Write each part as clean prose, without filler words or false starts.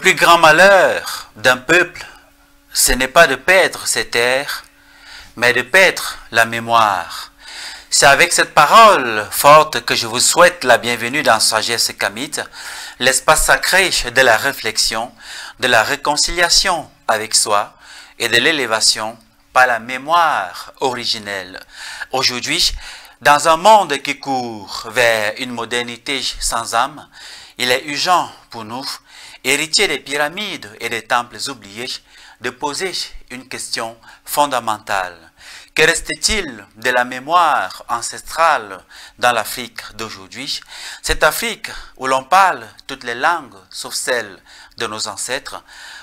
plus grand malheur d'un peuple, ce n'est pas de perdre ses terres, mais de perdre la mémoire. C'est avec cette parole forte que je vous souhaite la bienvenue dans Sagesse Kamite, l'espace sacré de la réflexion, de la réconciliation avec soi et de l'élévation par la mémoire originelle. Aujourd'hui, dans un monde qui court vers une modernité sans âme, il est urgent pour nous, héritiers des pyramides et des temples oubliés, de poser une question fondamentale. Que reste-t-il de la mémoire ancestrale dans l'Afrique d'aujourd'hui? Cette Afrique où l'on parle toutes les langues sauf celles de nos ancêtres,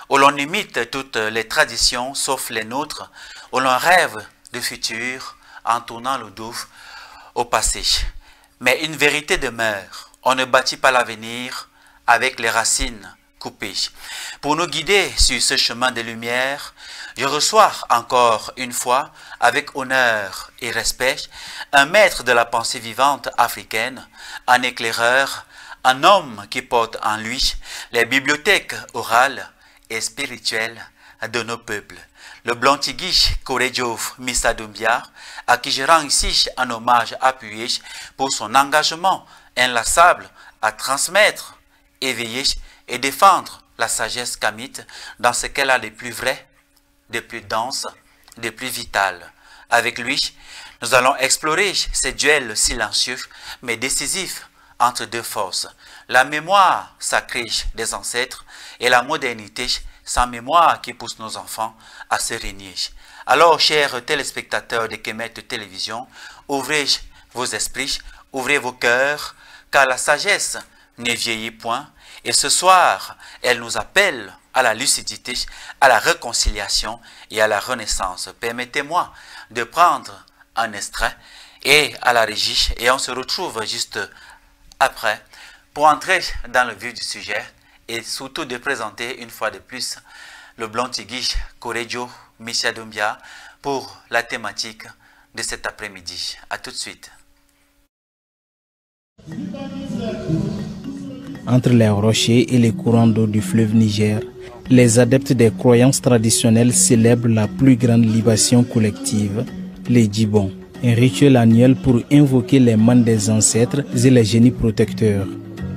où l'on imite toutes les traditions sauf les nôtres, où l'on rêve du futur en tournant le dos au passé. Mais une vérité demeure, on ne bâtit pas l'avenir avec les racines coupées. Pour nous guider sur ce chemin de lumière, je reçois encore une fois, avec honneur et respect, un maître de la pensée vivante africaine, un éclaireur, un homme qui porte en lui les bibliothèques orales et spirituelles de nos peuples. Le Blantigui Korejo Missa Doumbia, à qui je rends ici un hommage appuyé pour son engagement inlassable à transmettre, éveiller et défendre la sagesse kamite dans ce qu'elle a de plus vrai, de plus dense, de plus vital. Avec lui, nous allons explorer ces duels silencieux mais décisifs entre deux forces, la mémoire sacrée des ancêtres et la modernité sans mémoire qui pousse nos enfants à se régner. Alors, chers téléspectateurs de Kemet Télévision, ouvrez vos esprits, ouvrez vos cœurs, car la sagesse ne vieillit point, et ce soir, elle nous appelle à la lucidité, à la réconciliation et à la renaissance. Permettez-moi de prendre un extrait et à la régie, et on se retrouve juste après pour entrer dans le vif du sujet et surtout de présenter une fois de plus le Blantigui Korejo Missa Doumbia pour la thématique de cet après-midi. A tout de suite. Entre les rochers et les courants d'eau du fleuve Niger, les adeptes des croyances traditionnelles célèbrent la plus grande libation collective, les djibons, un rituel annuel pour invoquer les manes des ancêtres et les génies protecteurs.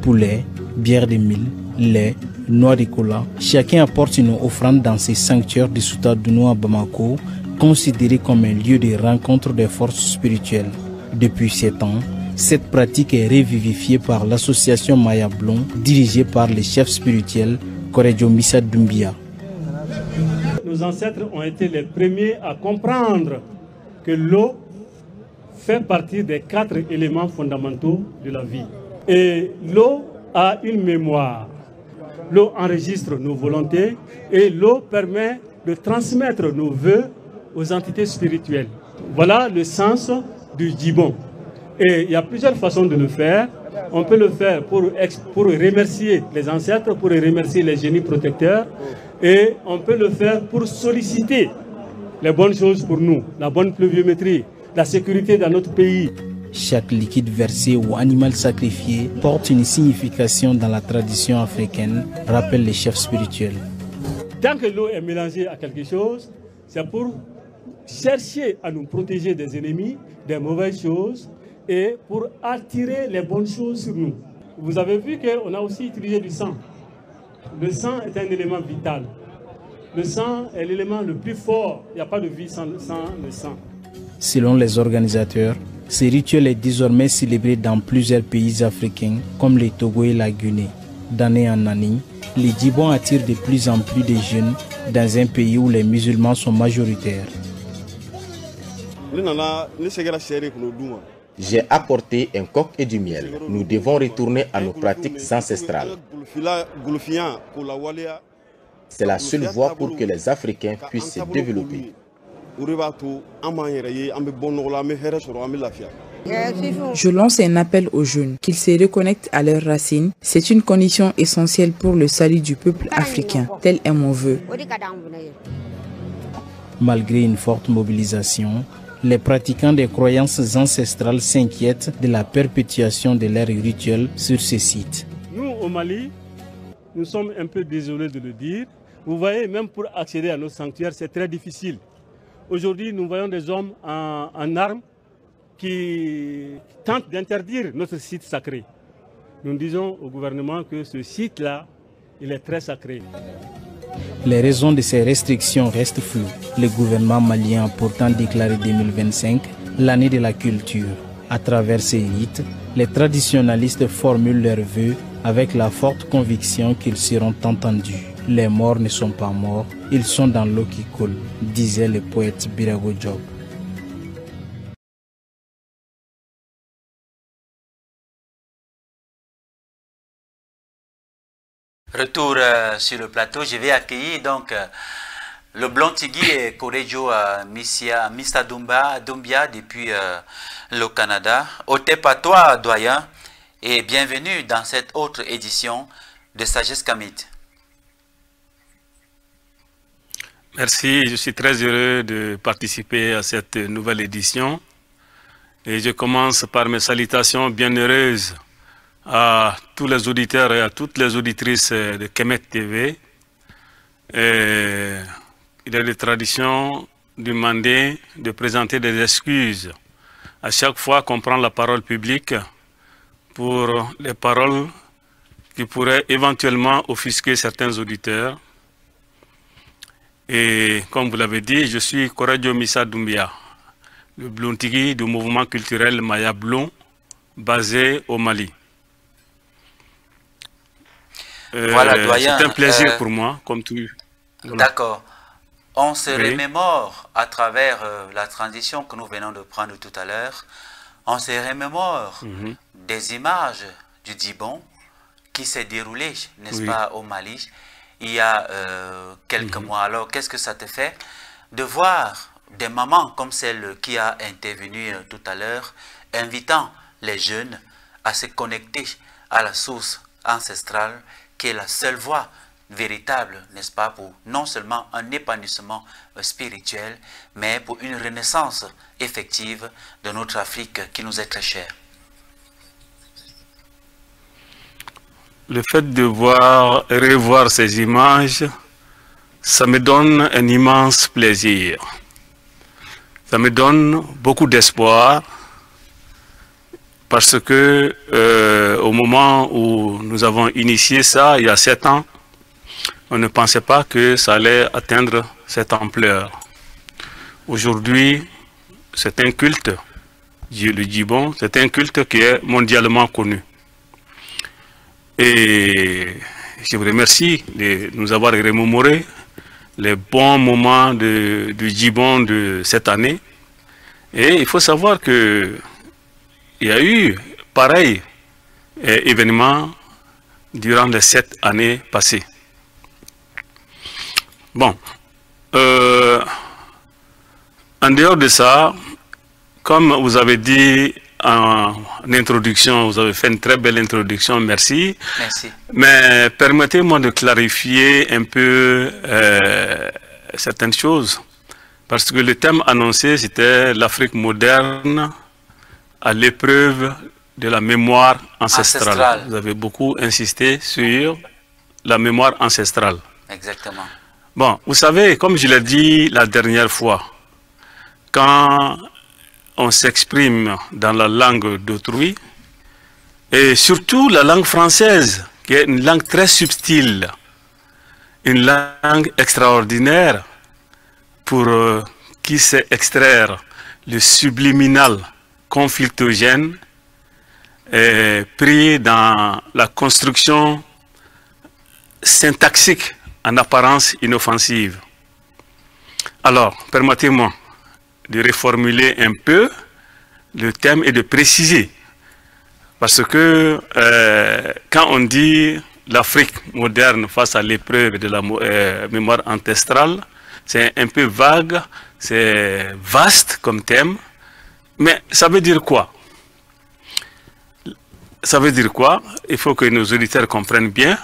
Poulet, bière de mil, lait, noix de cola, chacun apporte une offrande dans ces sanctuaires de Soutadounou à Bamako, considérés comme un lieu de rencontre des forces spirituelles. Depuis 7 ans, cette pratique est revivifiée par l'association Maya Blon, dirigée par le chef spirituel Korejo Missa Doumbia. Nos ancêtres ont été les premiers à comprendre que l'eau fait partie des 4 éléments fondamentaux de la vie. Et l'eau a une mémoire. L'eau enregistre nos volontés et l'eau permet de transmettre nos vœux aux entités spirituelles. Voilà le sens du djibon. Et il y a plusieurs façons de le faire. On peut le faire pour remercier les ancêtres, pour remercier les génies protecteurs. Et on peut le faire pour solliciter les bonnes choses pour nous, la bonne pluviométrie, la sécurité dans notre pays. Chaque liquide versé ou animal sacrifié porte une signification dans la tradition africaine, rappellent les chefs spirituels. Tant que l'eau est mélangée à quelque chose, c'est pour chercher à nous protéger des ennemis, des mauvaises choses, et pour attirer les bonnes choses sur nous. Vous avez vu qu'on a aussi utilisé du sang. Le sang est un élément vital. Le sang est l'élément le plus fort. Il n'y a pas de vie sans le sang. Selon les organisateurs, ce rituel est désormais célébré dans plusieurs pays africains comme le Togo et la Guinée. D'année en année, les djibons attirent de plus en plus de jeunes dans un pays où les musulmans sont majoritaires. J'ai apporté un coq et du miel. Nous devons retourner à nos pratiques ancestrales. C'est la seule voie pour que les Africains puissent se développer. Je lance un appel aux jeunes, qu'ils se reconnectent à leurs racines. C'est une condition essentielle pour le salut du peuple africain. Tel est mon vœu. Malgré une forte mobilisation, les pratiquants des croyances ancestrales s'inquiètent de la perpétuation de leurs rituels sur ces sites. Nous, au Mali, nous sommes un peu désolés de le dire. Vous voyez, même pour accéder à nos sanctuaires, c'est très difficile. Aujourd'hui, nous voyons des hommes en armes qui tentent d'interdire notre site sacré. Nous disons au gouvernement que ce site-là, il est très sacré. Les raisons de ces restrictions restent floues. Le gouvernement malien a pourtant déclaré 2025 l'année de la culture. À travers ces rites, les traditionalistes formulent leurs vœux avec la forte conviction qu'ils seront entendus. Les morts ne sont pas morts, ils sont dans l'eau qui coule, disait le poète Birago Job. Retour sur le plateau, je vais accueillir donc le Blontigui et Korejo Mista Doumbia depuis le Canada. Otep à toi, doyen, et bienvenue dans cette autre édition de Sagesse Kamit. Merci, je suis très heureux de participer à cette nouvelle édition. Et je commence par mes salutations bienheureuses à tous les auditeurs et à toutes les auditrices de Kemet TV. Et il est de tradition de demander de présenter des excuses à chaque fois qu'on prend la parole publique pour les paroles qui pourraient éventuellement offusquer certains auditeurs. Et comme vous l'avez dit, je suis Korejo Mista Doumbia, le Blontigui du mouvement culturel Maya Blon, basé au Mali. Voilà, doyen. C'est un plaisir pour moi, comme tout. Voilà. D'accord. On se remémore à travers la transition que nous venons de prendre tout à l'heure, on se remémore des images du Djibon qui s'est déroulé, n'est-ce pas, au Mali, il y a quelques mois. Alors, qu'est-ce que ça te fait de voir des mamans comme celle qui a intervenu tout à l'heure, invitant les jeunes à se connecter à la source ancestrale, qui est la seule voie véritable, n'est-ce pas, pour non seulement un épanouissement spirituel, mais pour une renaissance effective de notre Afrique qui nous est très chère. Le fait de revoir ces images, ça me donne un immense plaisir. Ça me donne beaucoup d'espoir parce que au moment où nous avons initié ça, il y a 7 ans, on ne pensait pas que ça allait atteindre cette ampleur. Aujourd'hui, c'est un culte, le Djibon, c'est un culte qui est mondialement connu. Et je vous remercie de nous avoir remémoré les bons moments du Djibon de cette année. Et il faut savoir qu'il y a eu pareil événement durant les 7 années passées. Bon, en dehors de ça, comme vous avez dit en introduction, vous avez fait une très belle introduction, merci. Merci. Mais permettez-moi de clarifier un peu certaines choses, parce que le thème annoncé, c'était l'Afrique moderne à l'épreuve de la mémoire ancestrale. Vous avez beaucoup insisté sur la mémoire ancestrale. Exactement. Bon, vous savez, comme je l'ai dit la dernière fois, quand on s'exprime dans la langue d'autrui, et surtout la langue française, qui est une langue très subtile, une langue extraordinaire pour qui sait extraire le subliminal conflictogène pris dans la construction syntaxique en apparence inoffensive. Alors, permettez-moi de reformuler un peu le thème et de préciser. Parce que quand on dit l'Afrique moderne face à l'épreuve de la mémoire ancestrale, c'est un peu vague, c'est vaste comme thème, mais ça veut dire quoi? Ça veut dire quoi? Il faut que nos auditeurs comprennent bien.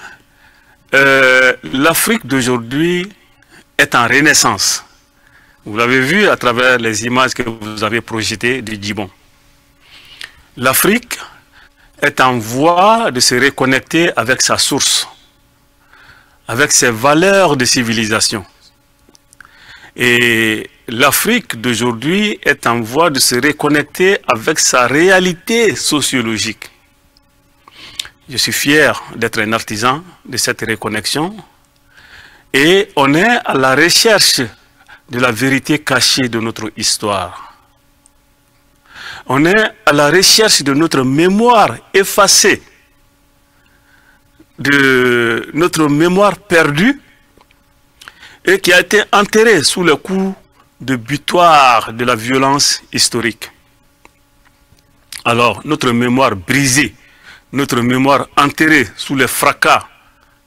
L'Afrique d'aujourd'hui est en renaissance. Vous l'avez vu à travers les images que vous avez projetées du Djibon. L'Afrique est en voie de se reconnecter avec sa source. avec ses valeurs de civilisation. Et l'Afrique d'aujourd'hui est en voie de se reconnecter avec sa réalité sociologique. Je suis fier d'être un artisan de cette reconnexion et on est à la recherche de la vérité cachée de notre histoire. On est à la recherche de notre mémoire effacée, de notre mémoire perdue et qui a été enterrée sous le coup de butoir de la violence historique. Alors, notre mémoire brisée, notre mémoire enterrée sous les fracas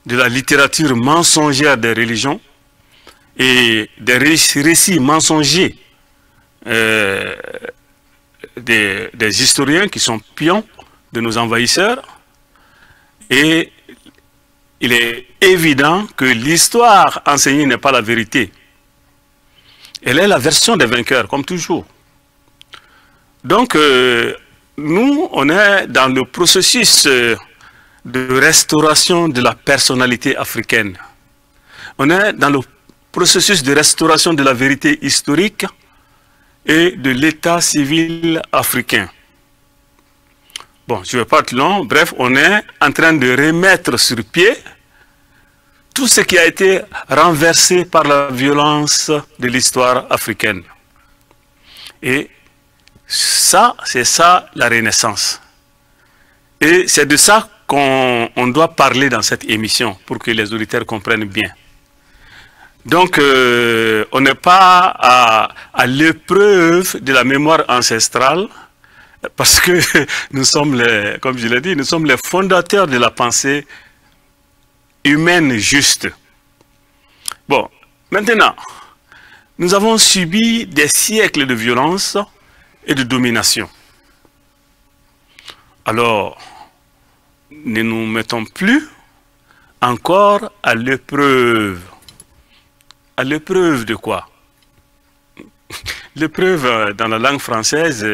de la littérature mensongère des religions et des récits mensongers des historiens qui sont pions de nos envahisseurs. Et il est évident que l'histoire enseignée n'est pas la vérité. Elle est la version des vainqueurs, comme toujours. Donc, nous, on est dans le processus de restauration de la personnalité africaine. On est dans le processus de restauration de la vérité historique et de l'état civil africain. Bon, je ne vais pas être long. Bref, on est en train de remettre sur pied tout ce qui a été renversé par la violence de l'histoire africaine. Et ça, c'est ça la Renaissance. Et c'est de ça qu'on doit parler dans cette émission pour que les auditeurs comprennent bien. Donc, on n'est pas à l'épreuve de la mémoire ancestrale parce que nous sommes, comme je l'ai dit, nous sommes les fondateurs de la pensée humaine juste. Bon, maintenant, nous avons subi des siècles de violence et de domination. Alors, ne nous mettons plus encore à l'épreuve. À l'épreuve de quoi? L'épreuve dans la langue française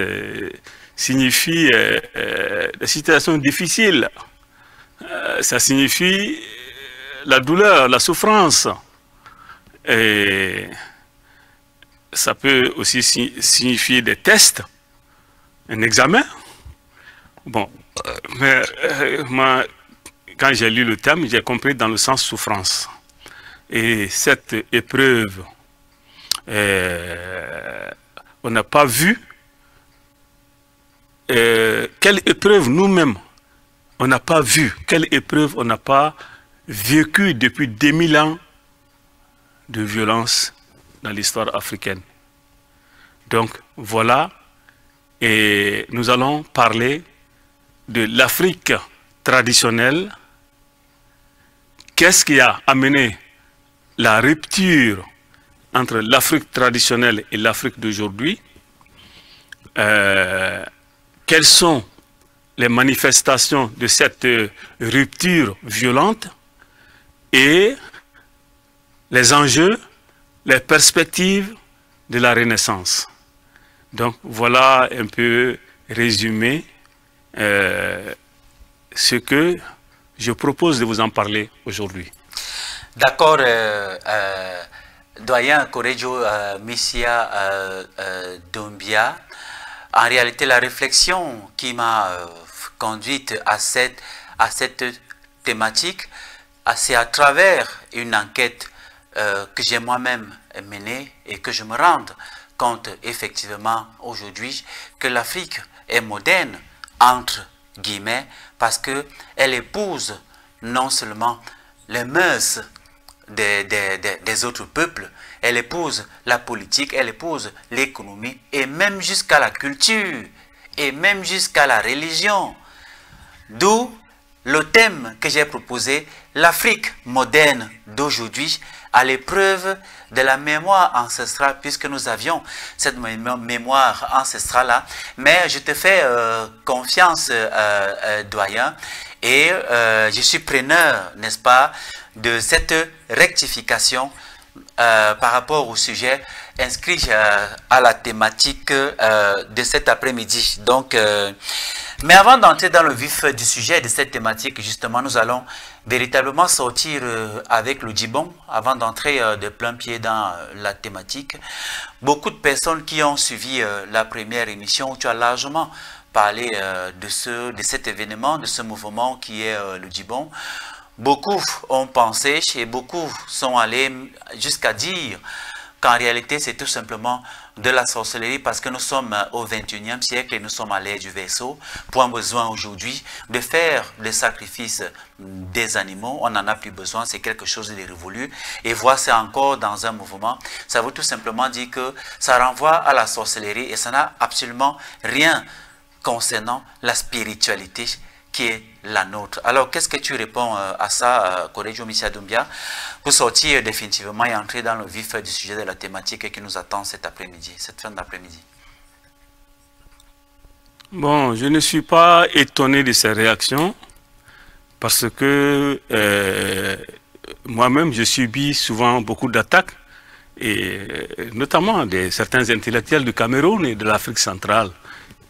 signifie des situations difficiles. Ça signifie la douleur, la souffrance. Et ça peut aussi signifier des tests, un examen. Bon, mais moi, quand j'ai lu le thème, j'ai compris dans le sens souffrance. Et cette épreuve, on n'a pas vu quelle épreuve nous-mêmes, on n'a pas vu, quelle épreuve on n'a pas vécu depuis 2000 ans de violence dans l'histoire africaine. Donc voilà, et nous allons parler de l'Afrique traditionnelle. Qu'est-ce qui a amené la rupture entre l'Afrique traditionnelle et l'Afrique d'aujourd'hui? Quelles sont les manifestations de cette rupture violente et les enjeux, les perspectives de la Renaissance. Donc voilà un peu résumé ce que je propose de vous en parler aujourd'hui. D'accord, doyen Korejo Missia Doumbia. En réalité, la réflexion qui m'a conduite à cette thématique, c'est à travers une enquête que j'ai moi-même menée et que je me rende compte effectivement aujourd'hui que l'Afrique est moderne, entre guillemets, parce qu'elle épouse non seulement les mœurs des autres peuples, elle épouse la politique, elle épouse l'économie et même jusqu'à la culture et même jusqu'à la religion. D'où le thème que j'ai proposé, l'Afrique moderne d'aujourd'hui à l'épreuve de la mémoire ancestrale, puisque nous avions cette mémoire ancestrale-là. Mais je te fais confiance, doyen, et je suis preneur, n'est-ce pas, de cette rectification par rapport au sujet inscrit à la thématique de cet après-midi. Donc, Mais avant d'entrer dans le vif du sujet de cette thématique, justement, nous allons véritablement sortir avec le Djibon, avant d'entrer de plein pied dans la thématique. Beaucoup de personnes qui ont suivi la première émission, où tu as largement parlé de cet événement, de ce mouvement qui est le Djibon, beaucoup ont pensé et beaucoup sont allés jusqu'à dire qu'en réalité, c'est tout simplement de la sorcellerie parce que nous sommes au 21e siècle et nous sommes à l'ère du Verseau. Point besoin aujourd'hui de faire le sacrifice des animaux. On n'en a plus besoin, c'est quelque chose de révolu. Et voir ça encore dans un mouvement, ça veut tout simplement dire que ça renvoie à la sorcellerie et ça n'a absolument rien concernant la spiritualité qui est la nôtre. Alors, qu'est-ce que tu réponds à ça, Korejo Misia Doumbia, pour sortir définitivement et entrer dans le vif du sujet de la thématique qui nous attend cet après-midi, cette fin d'après-midi? Bon, je ne suis pas étonné de ces réactions parce que moi-même, je subis souvent beaucoup d'attaques, et notamment de certains intellectuels du Cameroun et de l'Afrique centrale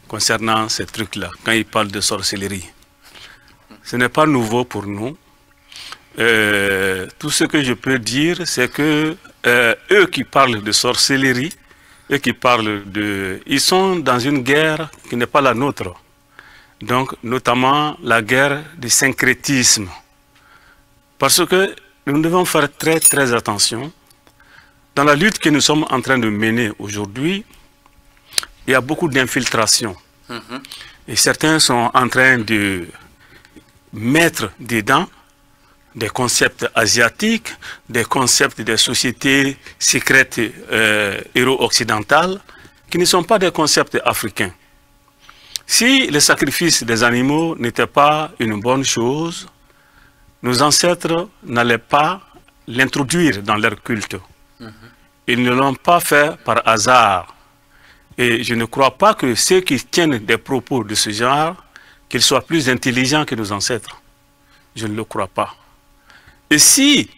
concernant ces trucs-là, quand ils parlent de sorcellerie. Ce n'est pas nouveau pour nous. Tout ce que je peux dire, c'est que eux qui parlent de sorcellerie, eux qui parlent de... Ils sont dans une guerre qui n'est pas la nôtre. Donc, notamment la guerre du syncrétisme. Parce que nous devons faire très, très attention. Dans la lutte que nous sommes en train de mener aujourd'hui, il y a beaucoup d'infiltration. Et certains sont en train de mettre dedans des concepts asiatiques, des concepts des sociétés secrètes euro-occidentales, qui ne sont pas des concepts africains. Si le sacrifice des animaux n'était pas une bonne chose, nos ancêtres n'allaient pas l'introduire dans leur culte. Ils ne l'ont pas fait par hasard. Et je ne crois pas que ceux qui tiennent des propos de ce genre, qu'ils soient plus intelligents que nos ancêtres. Je ne le crois pas. Et si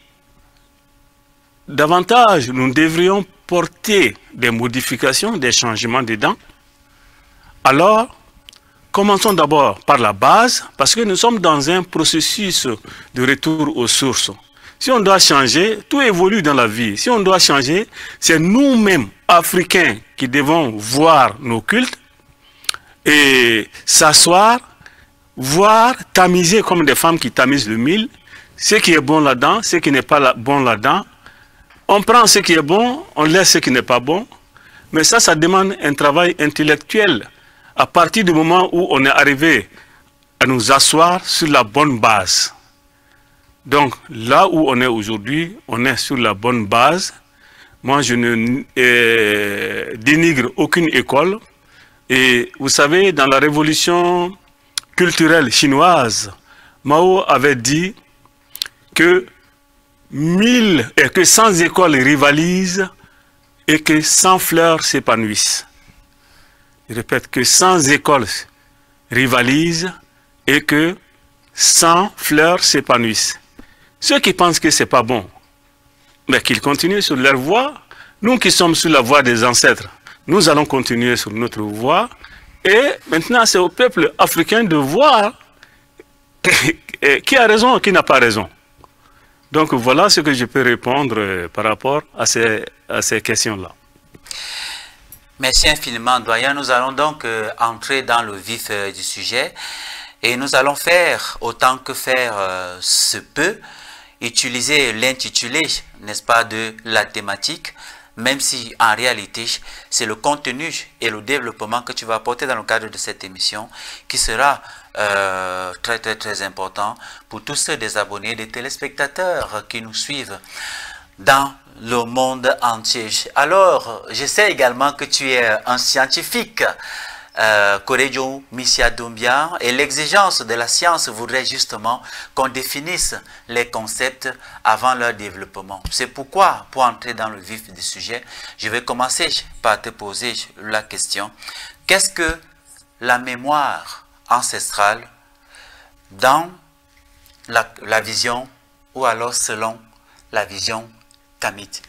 davantage nous devrions porter des modifications, des changements dedans, alors commençons d'abord par la base, parce que nous sommes dans un processus de retour aux sources. Si on doit changer, tout évolue dans la vie. Si on doit changer, c'est nous-mêmes, Africains, qui devons voir nos cultes et s'asseoir, voir, tamiser comme des femmes qui tamisent le mil, ce qui est bon là-dedans, ce qui n'est pas bon là-dedans. On prend ce qui est bon, on laisse ce qui n'est pas bon. Mais ça demande un travail intellectuel à partir du moment où on est arrivé à nous asseoir sur la bonne base. Donc, là où on est aujourd'hui, on est sur la bonne base. Moi, je ne dénigre aucune école. Et vous savez, dans la révolution culturelle chinoise, Mao avait dit que 100 écoles rivalisent et que 100 fleurs s'épanouissent. Je répète que 100 écoles rivalisent et que 100 fleurs s'épanouissent. Ceux qui pensent que ce n'est pas bon, mais qu'ils continuent sur leur voie. Nous qui sommes sur la voie des ancêtres, nous allons continuer sur notre voie. Et maintenant, c'est au peuple africain de voir qui a raison et qui n'a pas raison. Donc voilà ce que je peux répondre par rapport à ces questions-là. Merci infiniment, doyen. Nous allons donc entrer dans le vif du sujet et nous allons faire autant que faire se peut, utiliser l'intitulé, n'est-ce pas, de la thématique, même si en réalité, c'est le contenu et le développement que tu vas apporter dans le cadre de cette émission qui sera très très très important pour tous ceux des abonnés, des téléspectateurs qui nous suivent dans le monde entier. Alors, je sais également que tu es un scientifique, Korejo Misia Doumbia, et l'exigence de la science voudrait justement qu'on définisse les concepts avant leur développement. C'est pourquoi, pour entrer dans le vif du sujet, je vais commencer par te poser la question. Qu'est-ce que la mémoire ancestrale dans la vision ou alors selon la vision kamite?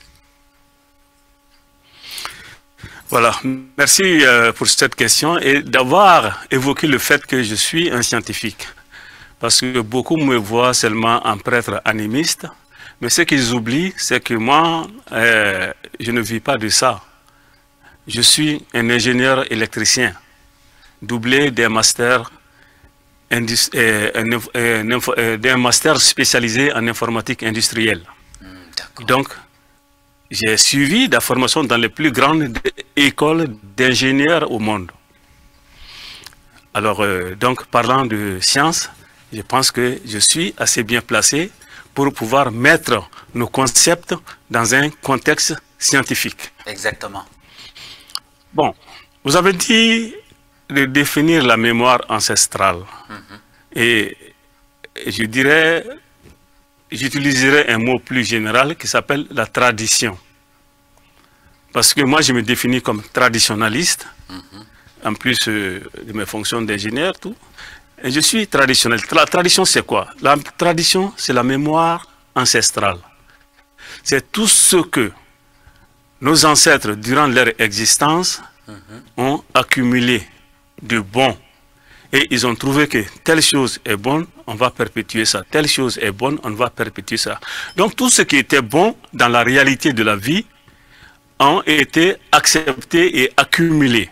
Voilà, merci pour cette question et d'avoir évoqué le fait que je suis un scientifique. Parce que beaucoup me voient seulement un prêtre animiste, mais ce qu'ils oublient, c'est que moi, je ne vis pas de ça. Je suis un ingénieur électricien, doublé d'un master, d'un master spécialisé en informatique industrielle. Donc, j'ai suivi la formation dans les plus grandes écoles d'ingénieurs au monde. Alors, donc, parlant de science, je pense que je suis assez bien placé pour pouvoir mettre nos concepts dans un contexte scientifique. Exactement. Bon, vous avez dit de définir la mémoire ancestrale. Et je dirais, j'utiliserai un mot plus général qui s'appelle la tradition. Parce que moi, je me définis comme traditionnaliste, en plus de mes fonctions d'ingénieur, tout. Et je suis traditionnel. La tradition, c'est quoi? La tradition, c'est la mémoire ancestrale. C'est tout ce que nos ancêtres, durant leur existence, ont accumulé de bon. Et ils ont trouvé que telle chose est bonne, on va perpétuer ça. Telle chose est bonne, on va perpétuer ça. Donc tout ce qui était bon dans la réalité de la vie ont été acceptés et accumulés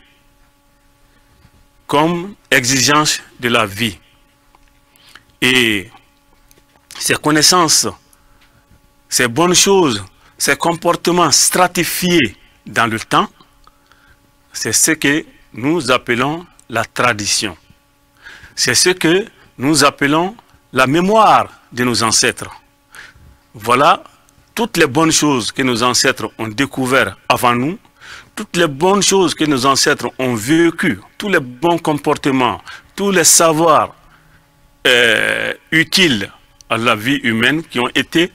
comme exigence de la vie. Et ces connaissances, ces bonnes choses, ces comportements stratifiés dans le temps, c'est ce que nous appelons la tradition. C'est ce que nous appelons la mémoire de nos ancêtres. Voilà toutes les bonnes choses que nos ancêtres ont découvertes avant nous, toutes les bonnes choses que nos ancêtres ont vécues, tous les bons comportements, tous les savoirs utiles à la vie humaine qui ont été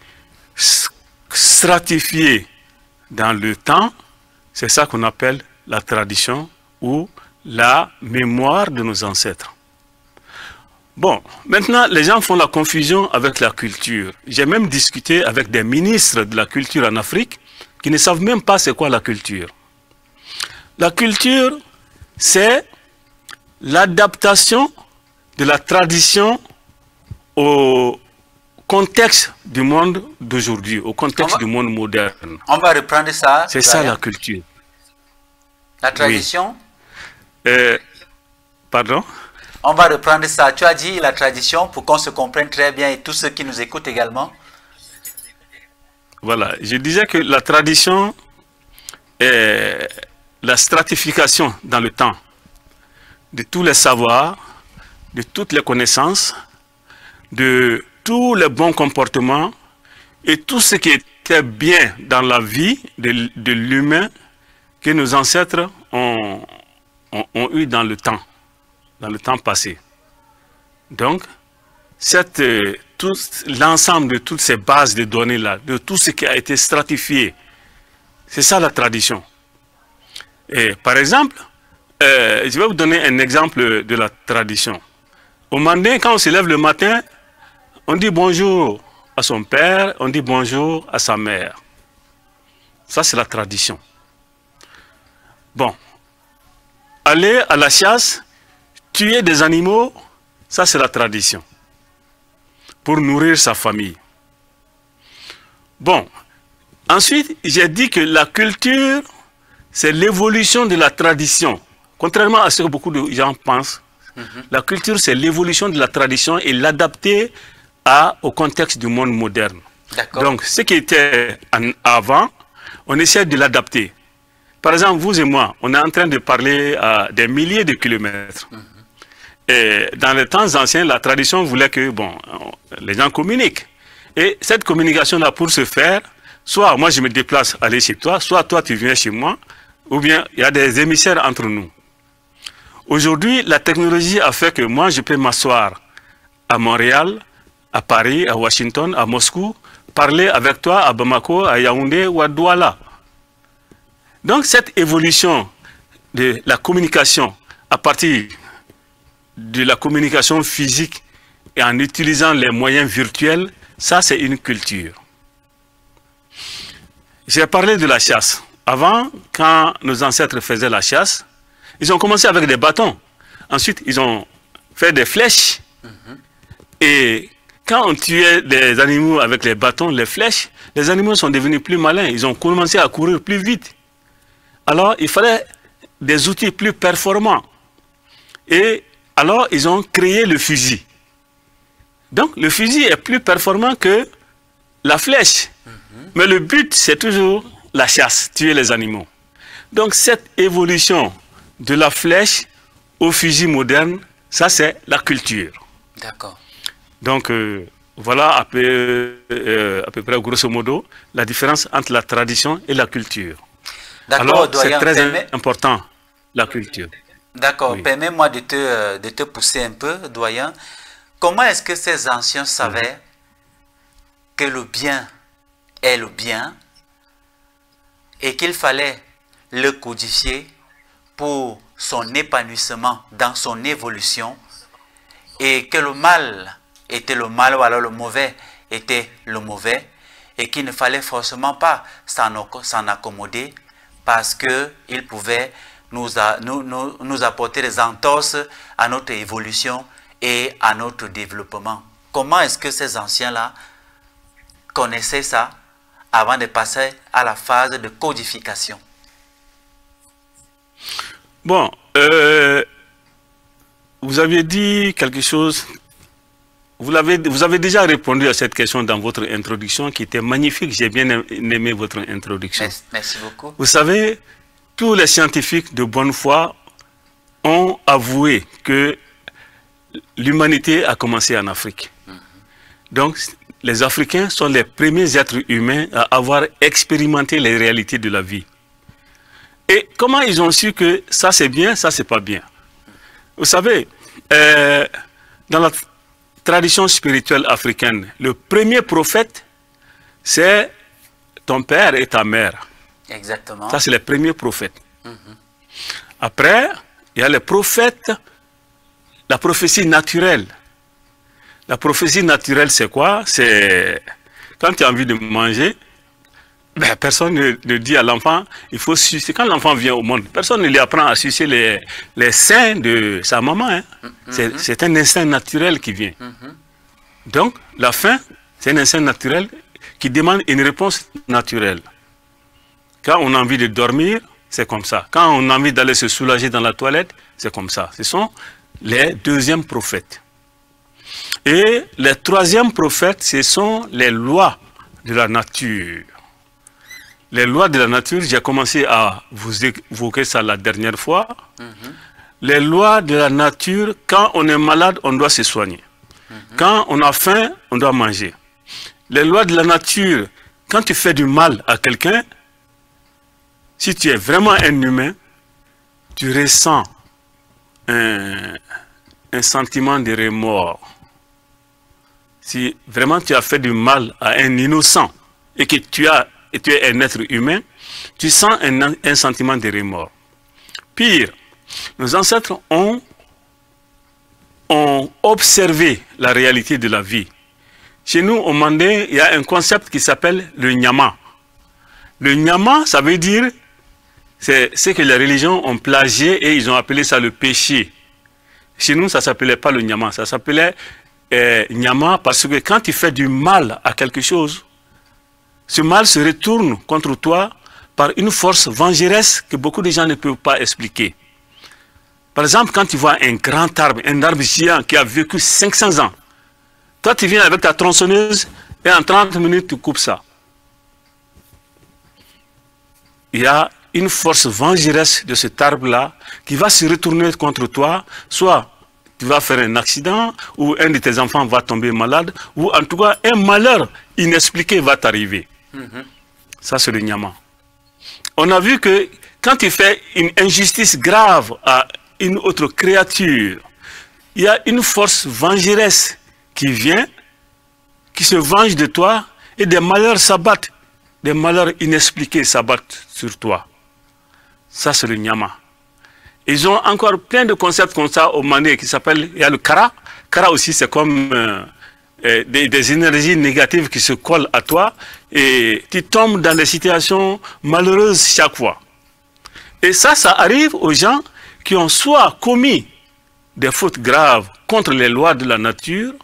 stratifiés dans le temps, c'est ça qu'on appelle la tradition ou la mémoire de nos ancêtres. Bon, maintenant, les gens font la confusion avec la culture. J'ai même discuté avec des ministres de la culture en Afrique qui ne savent même pas c'est quoi la culture. La culture, c'est l'adaptation de la tradition au contexte du monde d'aujourd'hui, au contexte du monde moderne. On va reprendre ça. C'est ça la culture. La tradition? Oui. Pardon? On va reprendre ça. Tu as dit la tradition pour qu'on se comprenne très bien et tous ceux qui nous écoutent également. Voilà, je disais que la tradition est la stratification dans le temps de tous les savoirs, de toutes les connaissances, de tous les bons comportements et tout ce qui était bien dans la vie de l'humain que nos ancêtres ont eu dans le temps passé. Donc, l'ensemble de toutes ces bases de données-là, de tout ce qui a été stratifié, c'est ça la tradition. Et par exemple, je vais vous donner un exemple de la tradition. Au Mandin, quand on se lève le matin, on dit bonjour à son père, on dit bonjour à sa mère. Ça, c'est la tradition. Bon, aller à la chasse, tuer des animaux, ça c'est la tradition. Pour nourrir sa famille. Bon, ensuite, j'ai dit que la culture, c'est l'évolution de la tradition. Contrairement à ce que beaucoup de gens pensent, la culture, c'est l'évolution de la tradition et l'adapter au contexte du monde moderne. Donc, ce qui était avant, on essaie de l'adapter. Par exemple, vous et moi, on est en train de parler à des milliers de kilomètres. Et dans les temps anciens, la tradition voulait que les gens communiquent. Et cette communication-là, pour se faire, soit moi je me déplace aller chez toi, soit toi tu viens chez moi, ou bien il y a des émissaires entre nous. Aujourd'hui, la technologie a fait que moi je peux m'asseoir à Montréal, à Paris, à Washington, à Moscou, parler avec toi à Bamako, à Yaoundé ou à Douala. Donc cette évolution de la communication à partir de la communication physique et en utilisant les moyens virtuels, ça c'est une culture. J'ai parlé de la chasse. avant, quand nos ancêtres faisaient la chasse, ils ont commencé avec des bâtons. Ensuite, ils ont fait des flèches. Et quand on tuait des animaux avec les bâtons, les flèches, les animaux sont devenus plus malins. Ils ont commencé à courir plus vite. Alors, il fallait des outils plus performants. Et alors, ils ont créé le fusil. Donc, le fusil est plus performant que la flèche. Mais le but, c'est toujours la chasse, tuer les animaux. Donc, cette évolution de la flèche au fusil moderne, ça, c'est la culture. D'accord. Donc, voilà à peu près, grosso modo, la différence entre la tradition et la culture. Alors, c'est très important, la culture. D'accord. Oui. Permets-moi de te pousser un peu, doyen. Comment est-ce que ces anciens savaient que le bien est le bien et qu'il fallait le codifier pour son épanouissement dans son évolution et que le mal était le mal ou alors le mauvais était le mauvais et qu'il ne fallait forcément pas s'en accommoder parce qu'il pouvait nous apporter des entorses à notre évolution et à notre développement. Comment est-ce que ces anciens-là connaissaient ça avant de passer à la phase de codification? Bon, vous aviez dit quelque chose, vous avez déjà répondu à cette question dans votre introduction qui était magnifique, j'ai bien aimé votre introduction. Merci beaucoup. Vous savez, tous les scientifiques de bonne foi ont avoué que l'humanité a commencé en Afrique. Donc, les Africains sont les premiers êtres humains à avoir expérimenté les réalités de la vie. Et comment ils ont su que ça c'est bien, ça c'est pas bien? Vous savez, dans la tradition spirituelle africaine, le premier prophète, c'est ton père et ta mère. Exactement. Ça, c'est les premiers prophètes. Après, il y a les prophètes, la prophétie naturelle. La prophétie naturelle, c'est quoi? C'est quand tu as envie de manger, ben, personne ne dit à l'enfant, il faut sucer. Quand l'enfant vient au monde, personne ne lui apprend à sucer les seins de sa maman. Hein. C'est un instinct naturel qui vient. Donc, la faim, c'est un instinct naturel qui demande une réponse naturelle. Quand on a envie de dormir, c'est comme ça. Quand on a envie d'aller se soulager dans la toilette, c'est comme ça. Ce sont les deuxièmes prophètes. Et les troisièmes prophètes, ce sont les lois de la nature. Les lois de la nature, j'ai commencé à vous évoquer ça la dernière fois. Les lois de la nature, quand on est malade, on doit se soigner. Quand on a faim, on doit manger. Les lois de la nature, quand tu fais du mal à quelqu'un, si tu es vraiment un humain, tu ressens un sentiment de remords. Si vraiment tu as fait du mal à un innocent et que tu es un être humain, tu sens un sentiment de remords. Pire, nos ancêtres ont observé la réalité de la vie. Chez nous, au Mandé, il y a un concept qui s'appelle le nyama. Le nyama, ça veut dire, c'est ce que les religions ont plagié et ils ont appelé ça le péché. Chez nous, ça ne s'appelait pas le nyama, ça s'appelait nyama parce que quand tu fais du mal à quelque chose, ce mal se retourne contre toi par une force vengeresse que beaucoup de gens ne peuvent pas expliquer. Par exemple, quand tu vois un grand arbre, un arbre géant qui a vécu 500 ans, toi tu viens avec ta tronçonneuse et en 30 minutes tu coupes ça. Il y a une force vengeresse de cet arbre-là qui va se retourner contre toi, soit tu vas faire un accident, ou un de tes enfants va tomber malade, ou en tout cas un malheur inexpliqué va t'arriver. Ça c'est le nyama. On a vu que quand tu fais une injustice grave à une autre créature, il y a une force vengeresse qui vient, qui se venge de toi, et des malheurs s'abattent, des malheurs inexpliqués s'abattent sur toi. Ça c'est le nyama. Ils ont encore plein de concepts comme ça au Mandé qui s'appellent, il y a le kara. Kara aussi c'est comme des énergies négatives qui se collent à toi et tu tombes dans des situations malheureuses chaque fois. Et ça arrive aux gens qui ont soit commis des fautes graves contre les lois de la nature,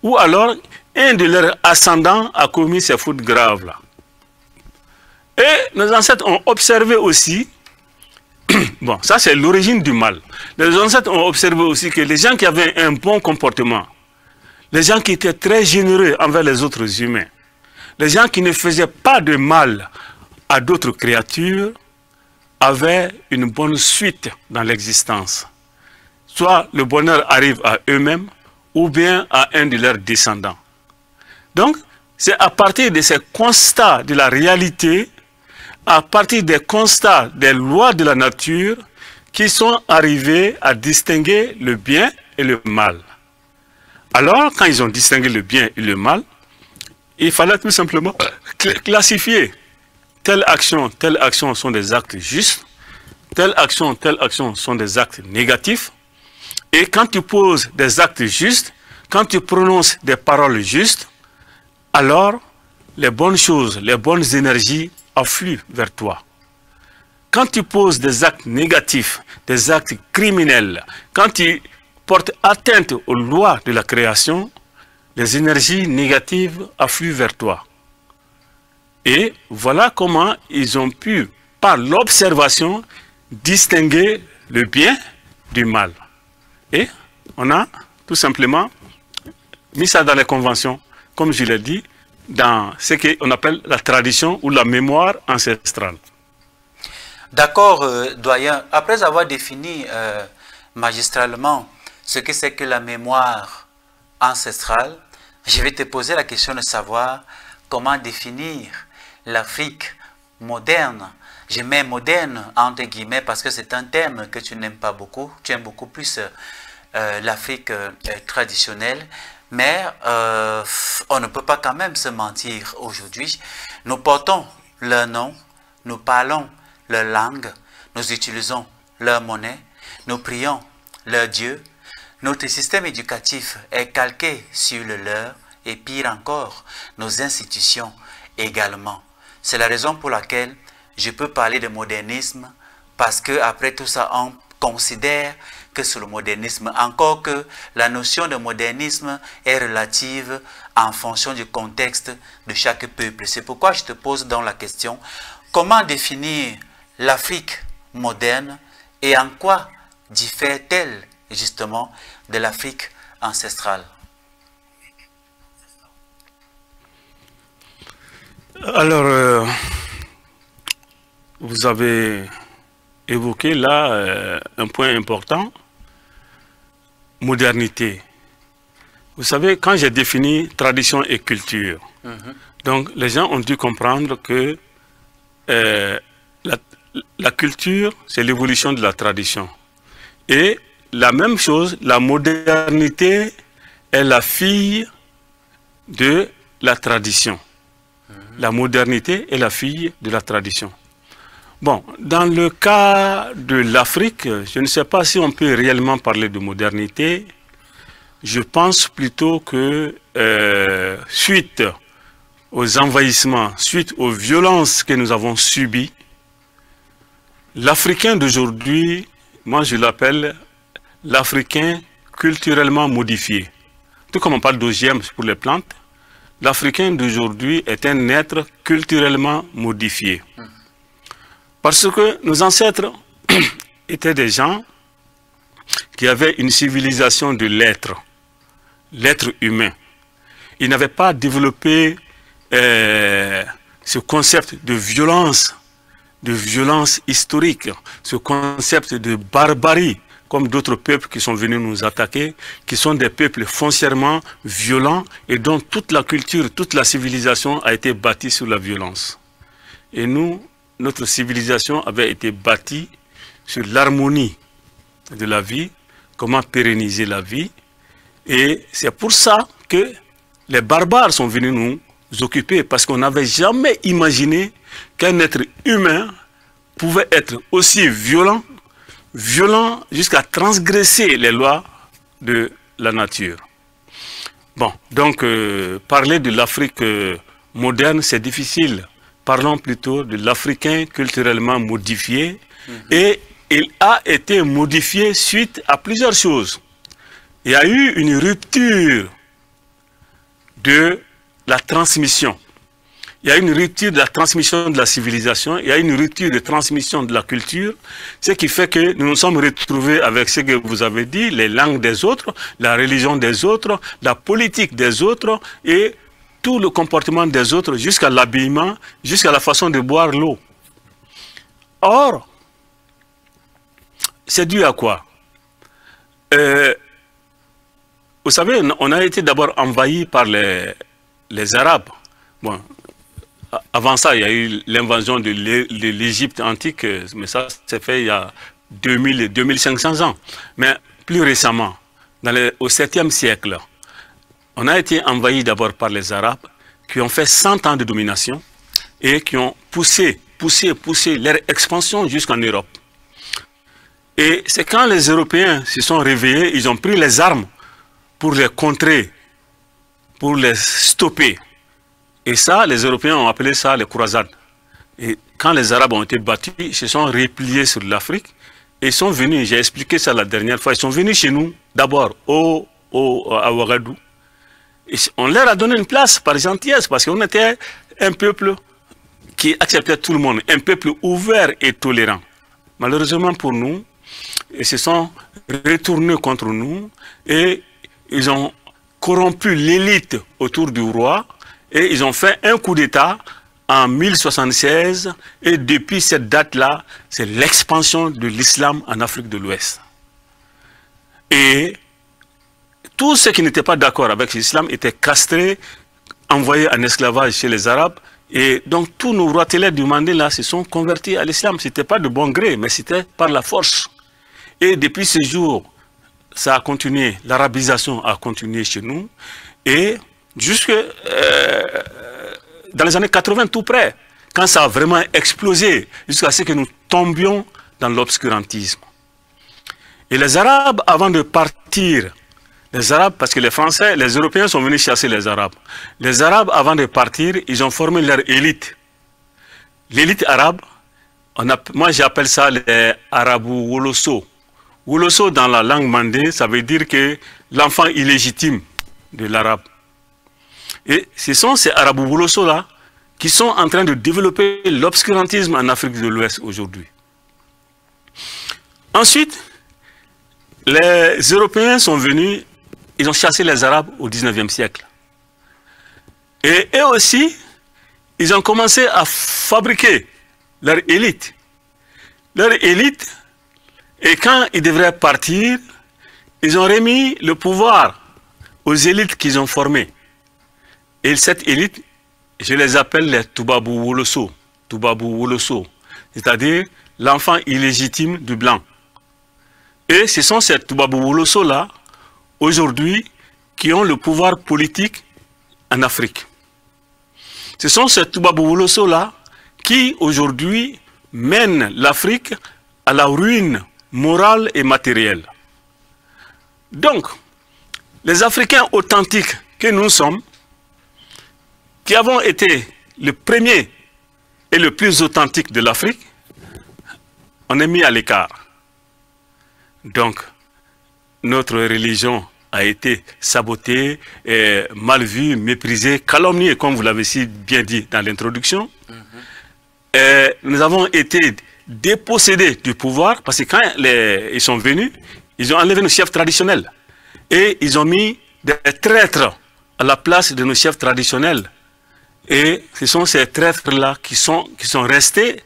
ou alors un de leurs ascendants a commis ces fautes graves-là. Et nos ancêtres ont observé aussi, bon, ça c'est l'origine du mal. Les ancêtres ont observé aussi que les gens qui avaient un bon comportement, les gens qui étaient très généreux envers les autres humains, les gens qui ne faisaient pas de mal à d'autres créatures, avaient une bonne suite dans l'existence. Soit le bonheur arrive à eux-mêmes, ou bien à un de leurs descendants. Donc, c'est à partir de ces constats de la réalité, à partir des constats des lois de la nature, qui sont arrivés à distinguer le bien et le mal. Alors, quand ils ont distingué le bien et le mal, il fallait tout simplement classifier telle action sont des actes justes, telle action sont des actes négatifs. Et quand tu poses des actes justes, quand tu prononces des paroles justes, alors les bonnes choses, les bonnes énergies affluent vers toi. Quand tu poses des actes négatifs, des actes criminels, quand tu portes atteinte aux lois de la création, les énergies négatives affluent vers toi. Et voilà comment ils ont pu, par l'observation, distinguer le bien du mal. Et on a tout simplement mis ça dans les conventions, comme je l'ai dit, dans ce qu'on appelle la tradition ou la mémoire ancestrale. D'accord, doyen. Après avoir défini magistralement ce que c'est que la mémoire ancestrale, je vais te poser la question de savoir comment définir l'Afrique moderne. Je mets moderne entre guillemets parce que c'est un terme que tu n'aimes pas beaucoup. Tu aimes beaucoup plus l'Afrique traditionnelle. Mais on ne peut pas quand même se mentir aujourd'hui. Nous portons leur nom, nous parlons leur langue, nous utilisons leur monnaie, nous prions leur Dieu. Notre système éducatif est calqué sur le leur et pire encore, nos institutions également. C'est la raison pour laquelle je peux parler de modernisme parce que après tout ça, on considère que c'est le modernisme, encore que la notion de modernisme est relative en fonction du contexte de chaque peuple. C'est pourquoi je te pose donc la question, comment définir l'Afrique moderne et en quoi diffère-t-elle justement de l'Afrique ancestrale? Alors, vous avez évoqué là un point important, modernité. Vous savez, quand j'ai défini tradition et culture, donc les gens ont dû comprendre que la culture, c'est l'évolution de la tradition. Et la même chose, la modernité est la fille de la tradition. La modernité est la fille de la tradition. Bon, dans le cas de l'Afrique, je ne sais pas si on peut réellement parler de modernité. Je pense plutôt que suite aux envahissements, suite aux violences que nous avons subies, l'Africain d'aujourd'hui, moi je l'appelle l'Africain culturellement modifié. Tout comme on parle d'OGM pour les plantes, l'Africain d'aujourd'hui est un être culturellement modifié. Parce que nos ancêtres étaient des gens qui avaient une civilisation de l'être, l'être humain. Ils n'avaient pas développé ce concept de violence historique, ce concept de barbarie, comme d'autres peuples qui sont venus nous attaquer, qui sont des peuples foncièrement violents et dont toute la culture, toute la civilisation a été bâtie sur la violence. Et nous, notre civilisation avait été bâtie sur l'harmonie de la vie, comment pérenniser la vie. Et c'est pour ça que les barbares sont venus nous occuper, parce qu'on n'avait jamais imaginé qu'un être humain pouvait être aussi violent jusqu'à transgresser les lois de la nature. Bon, donc parler de l'Afrique moderne, c'est difficile. Parlons plutôt de l'Africain culturellement modifié. Et il a été modifié suite à plusieurs choses. Il y a eu une rupture de la transmission. Il y a une rupture de la transmission de la civilisation, il y a une rupture de transmission de la culture, ce qui fait que nous nous sommes retrouvés avec ce que vous avez dit, les langues des autres, la religion des autres, la politique des autres et tout le comportement des autres jusqu'à l'habillement, jusqu'à la façon de boire l'eau. Or, c'est dû à quoi? Vous savez, on a été d'abord envahi par les Arabes. Bon, avant ça, il y a eu l'invasion de l'Égypte antique, mais ça s'est fait il y a 2500 ans. Mais plus récemment, au 7e siècle, on a été envahi d'abord par les Arabes qui ont fait 100 ans de domination et qui ont poussé leur expansion jusqu'en Europe. Et c'est quand les Européens se sont réveillés, ils ont pris les armes pour les contrer, pour les stopper. Et ça, les Européens ont appelé ça les croisades. Et quand les Arabes ont été battus, ils se sont repliés sur l'Afrique et ils sont venus, j'ai expliqué ça la dernière fois, ils sont venus chez nous, d'abord à Ouagadougou. Et on leur a donné une place par gentillesse parce qu'on était un peuple qui acceptait tout le monde, un peuple ouvert et tolérant. Malheureusement pour nous, ils se sont retournés contre nous et ils ont corrompu l'élite autour du roi. Et ils ont fait un coup d'État en 1076 et depuis cette date-là, c'est l'expansion de l'islam en Afrique de l'Ouest. Et tous ceux qui n'étaient pas d'accord avec l'islam étaient castrés, envoyés en esclavage chez les Arabes. Et donc tous nos rois télaires du Mandela se sont convertis à l'islam. Ce n'était pas de bon gré, mais c'était par la force. Et depuis ce jour, ça a continué, l'arabisation a continué chez nous. Et jusque dans les années 80, tout près, quand ça a vraiment explosé, jusqu'à ce que nous tombions dans l'obscurantisme. Et les Arabes, avant de partir, les Arabes, parce que les Français, les Européens sont venus chasser les Arabes. Les Arabes, avant de partir, ils ont formé leur élite. L'élite arabe, moi j'appelle ça les Arabo-Woloso. Woloso, dans la langue mandé, ça veut dire que l'enfant illégitime de l'arabe. Et ce sont ces Arabo-Woloso-là qui sont en train de développer l'obscurantisme en Afrique de l'Ouest aujourd'hui. Ensuite, les Européens sont venus, ils ont chassé les Arabes au 19e siècle. Et eux aussi, ils ont commencé à fabriquer leur élite. Leur élite, et quand ils devraient partir, ils ont remis le pouvoir aux élites qu'ils ont formées. Et cette élite, je les appelle les Toubabou-Woloso. Toubabou-Woloso, c'est-à-dire l'enfant illégitime du blanc. Et ce sont ces Toubabou-Woloso-là, aujourd'hui, qui ont le pouvoir politique en Afrique. Ce sont ces Toubabou-Woloso-là qui, aujourd'hui, mènent l'Afrique à la ruine morale et matérielle. Donc, les Africains authentiques que nous sommes, qui avons été le premier et le plus authentique de l'Afrique, on est mis à l'écart. Donc, notre religion a été sabotée, mal vue, méprisée, calomniée, comme vous l'avez si bien dit dans l'introduction. Nous avons été dépossédés du pouvoir, parce que quand ils sont venus, ils ont enlevé nos chefs traditionnels. Et ils ont mis des traîtres à la place de nos chefs traditionnels. Et ce sont ces traîtres-là qui sont restés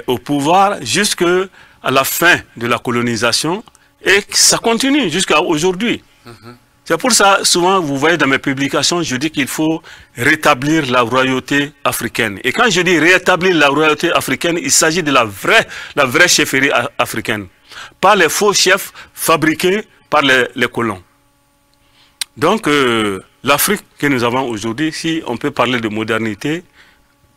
au pouvoir jusqu'à la fin de la colonisation. Et ça continue jusqu'à aujourd'hui. C'est pour ça, souvent, vous voyez dans mes publications, je dis qu'il faut rétablir la royauté africaine. Et quand je dis rétablir la royauté africaine, il s'agit de la vraie chefferie africaine. Pas les faux chefs fabriqués par les colons. Donc, l'Afrique que nous avons aujourd'hui, si on peut parler de modernité,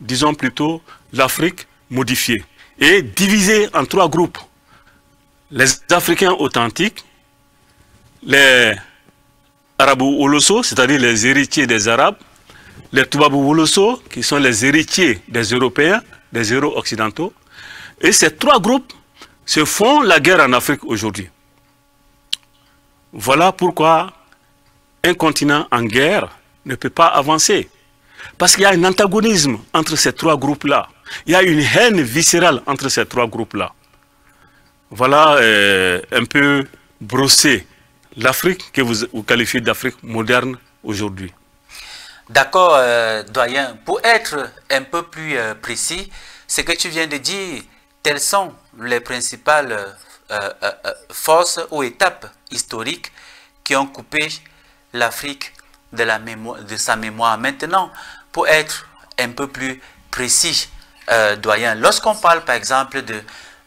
disons plutôt l'Afrique modifiée et divisée en 3 groupes. Les Africains authentiques, les Arabo-Woloso, c'est-à-dire les héritiers des Arabes, les Toubabou-Woloso, qui sont les héritiers des Européens, des héros occidentaux. Et ces trois groupes se font la guerre en Afrique aujourd'hui. Voilà pourquoi un continent en guerre ne peut pas avancer. Parce qu'il y a un antagonisme entre ces trois groupes-là. Il y a une haine viscérale entre ces trois groupes-là. Voilà un peu brossé l'Afrique que vous qualifiez d'Afrique moderne aujourd'hui. D'accord, doyen. Pour être un peu plus précis, ce que tu viens de dire, telles sont les principales forces ou étapes historiques qui ont coupé l'Afrique de sa mémoire. Maintenant, pour être un peu plus précis, doyen, lorsqu'on parle par exemple de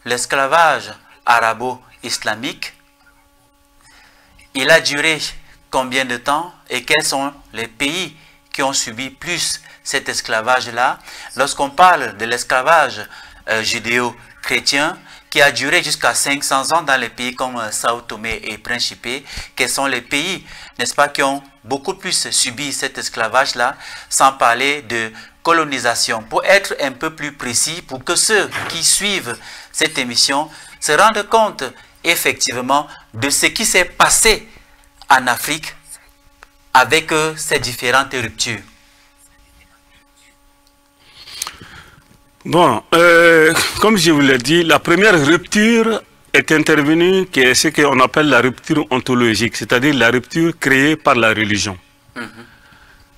l'esclavage arabo-islamique, il a duré combien de temps et quels sont les pays qui ont subi plus cet esclavage-là? Lorsqu'on parle de l'esclavage judéo-chrétien, qui a duré jusqu'à 500 ans dans les pays comme Sao Tomé et Principe, quels sont les pays, n'est-ce pas, qui ont beaucoup plus subi cet esclavage-là, sans parler de colonisation? Pour être un peu plus précis, pour que ceux qui suivent cette émission se rendent compte effectivement de ce qui s'est passé en Afrique avec ces différentes ruptures. Bon, comme je vous l'ai dit, la première rupture est intervenue, qui est ce qu'on appelle la rupture ontologique, c'est-à-dire la rupture créée par la religion.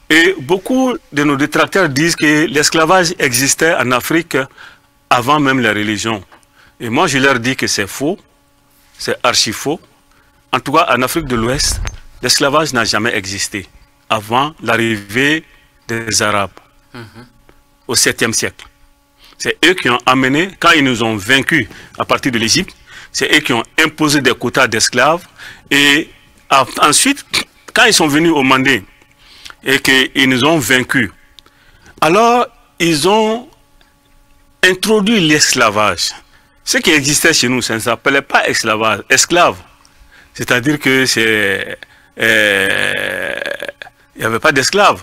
Et beaucoup de nos détracteurs disent que l'esclavage existait en Afrique avant même la religion. Et moi, je leur dis que c'est faux, c'est archi faux. En tout cas, en Afrique de l'Ouest, l'esclavage n'a jamais existé avant l'arrivée des Arabes au 7e siècle. C'est eux qui ont amené, quand ils nous ont vaincus à partir de l'Égypte, c'est eux qui ont imposé des quotas d'esclaves. Et ensuite, quand ils sont venus au Mandé et qu'ils nous ont vaincus, alors ils ont introduit l'esclavage. Ce qui existait chez nous, ça ne s'appelait pas esclavage, esclave. C'est-à-dire que c'est... il n'y avait pas d'esclaves.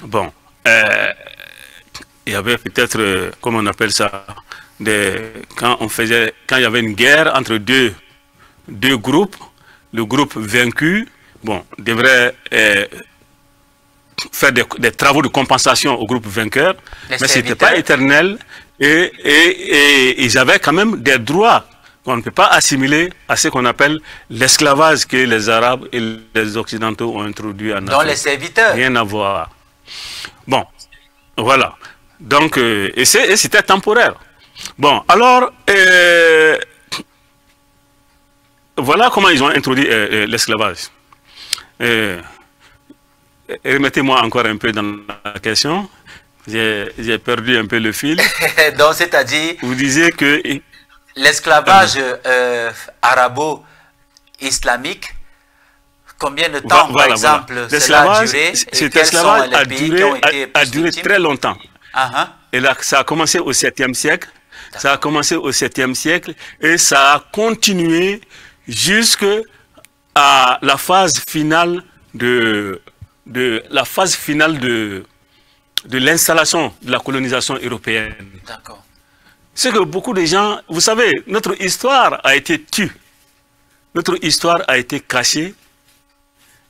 Bon, il y avait peut-être, comment on appelle ça, quand il y avait une guerre entre deux groupes, le groupe vaincu, bon, devrait faire des travaux de compensation au groupe vainqueur, mais ce n'était pas éternel et ils avaient quand même des droits qu'on ne peut pas assimiler à ce qu'on appelle l'esclavage que les Arabes et les Occidentaux ont introduit en Afrique. Dans les serviteurs. Rien à voir. Bon, voilà. Donc, et c'était temporaire. Bon, alors, voilà comment ils ont introduit l'esclavage. Remettez-moi encore un peu dans la question. J'ai perdu un peu le fil. Donc, c'est-à-dire... Vous disiez que... L'esclavage arabo-islamique, combien de temps, par exemple, cela a duré? Cet esclavage a duré très longtemps. Et là, ça a commencé au 7e siècle. Ça a commencé au 7e siècle et ça a continué jusqu'à la phase finale de l'installation de la colonisation européenne. D'accord. C'est que beaucoup de gens, vous savez, notre histoire a été tue. Notre histoire a été cachée.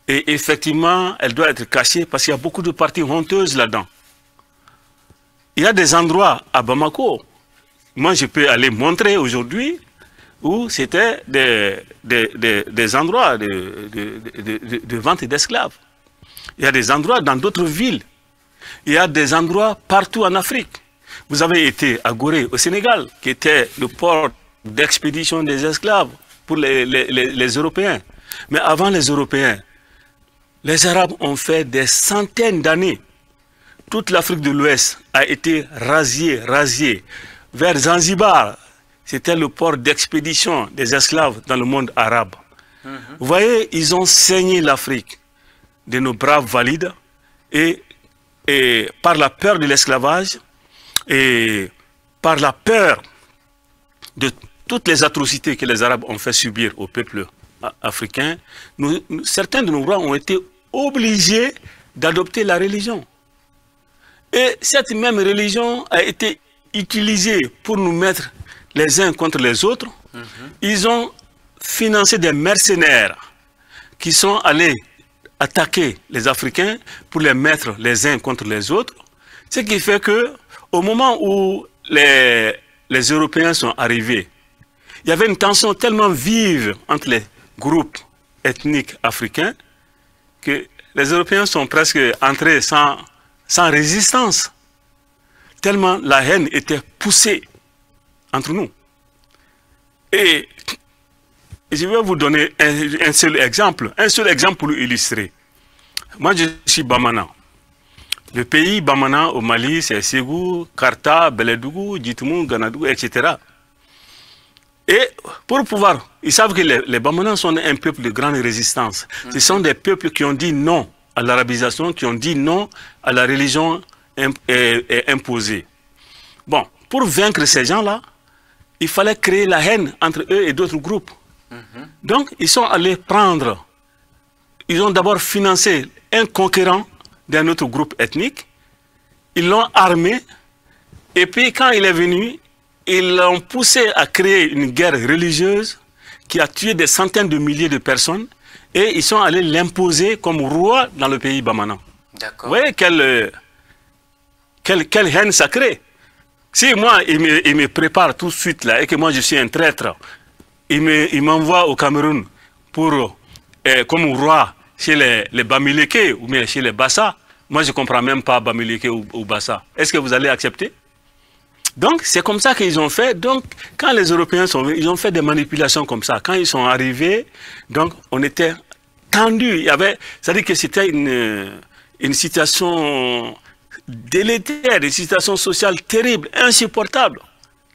Et effectivement, elle doit être cachée parce qu'il y a beaucoup de parties honteuses là-dedans. Il y a des endroits à Bamako, moi je peux aller montrer aujourd'hui, où c'était des endroits de vente d'esclaves. Il y a des endroits dans d'autres villes. Il y a des endroits partout en Afrique. Vous avez été à Gorée, au Sénégal, qui était le port d'expédition des esclaves pour les Européens. Mais avant les Européens, les Arabes ont fait des centaines d'années. Toute l'Afrique de l'Ouest a été rasée. Vers Zanzibar, c'était le port d'expédition des esclaves dans le monde arabe. Vous voyez, ils ont saigné l'Afrique de nos braves valides et par la peur de l'esclavage et par la peur de toutes les atrocités que les Arabes ont fait subir au peuple africain, certains de nos rois ont été obligés d'adopter la religion. Et cette même religion a été utilisée pour nous mettre les uns contre les autres. Ils ont financé des mercenaires qui sont allés attaquer les Africains pour les mettre les uns contre les autres. Ce qui fait que au moment où les Européens sont arrivés, il y avait une tension tellement vive entre les groupes ethniques africains que les Européens sont presque entrés sans résistance. Tellement la haine était poussée entre nous. Et je vais vous donner un seul exemple pour illustrer. Moi, je suis Bamana. Le pays Bamana au Mali, c'est Ségou, Karta, Beledougou, Djitoumou, Ganadougou, etc. Et pour pouvoir, ils savent que les Bamana sont un peuple de grande résistance. Ce sont des peuples qui ont dit non à l'arabisation, qui ont dit non à la religion imposée. Bon, pour vaincre ces gens-là, il fallait créer la haine entre eux et d'autres groupes. Donc, ils sont allés prendre, ils ont d'abord financé un conquérant d'un autre groupe ethnique, ils l'ont armé, et puis quand il est venu, ils l'ont poussé à créer une guerre religieuse qui a tué des centaines de milliers de personnes, et ils sont allés l'imposer comme roi dans le pays Bamana. Vous voyez quelle haine sacrée. Si moi, il me prépare tout de suite là, et que moi je suis un traître, il m'envoie au Cameroun pour, comme roi chez les Bamileke ou bien chez les Bassa. Moi, je ne comprends même pas Bamileke ou Bassa. Est-ce que vous allez accepter? Donc, c'est comme ça qu'ils ont fait. Donc, quand les Européens sont venus, ils ont fait des manipulations comme ça. Quand ils sont arrivés, donc, on était tendus. Il y avait, c'est-à-dire que c'était une situation délétère, une situation sociale terrible, insupportable,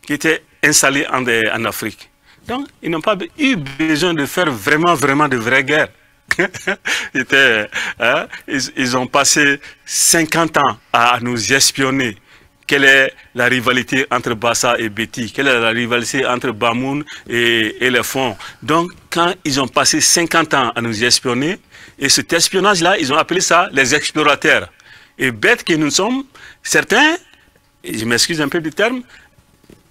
qui était installée en Afrique. Donc, ils n'ont pas eu besoin de faire vraiment de vraies guerres. Ils ont passé 50 ans à nous espionner. Quelle est la rivalité entre Bassa et Beti? Quelle est la rivalité entre Bamoun et les Fonds? Donc, quand ils ont passé 50 ans à nous espionner, et cet espionnage-là, ils ont appelé ça les explorateurs. Et bêtes que nous sommes, certains, et je m'excuse un peu du terme,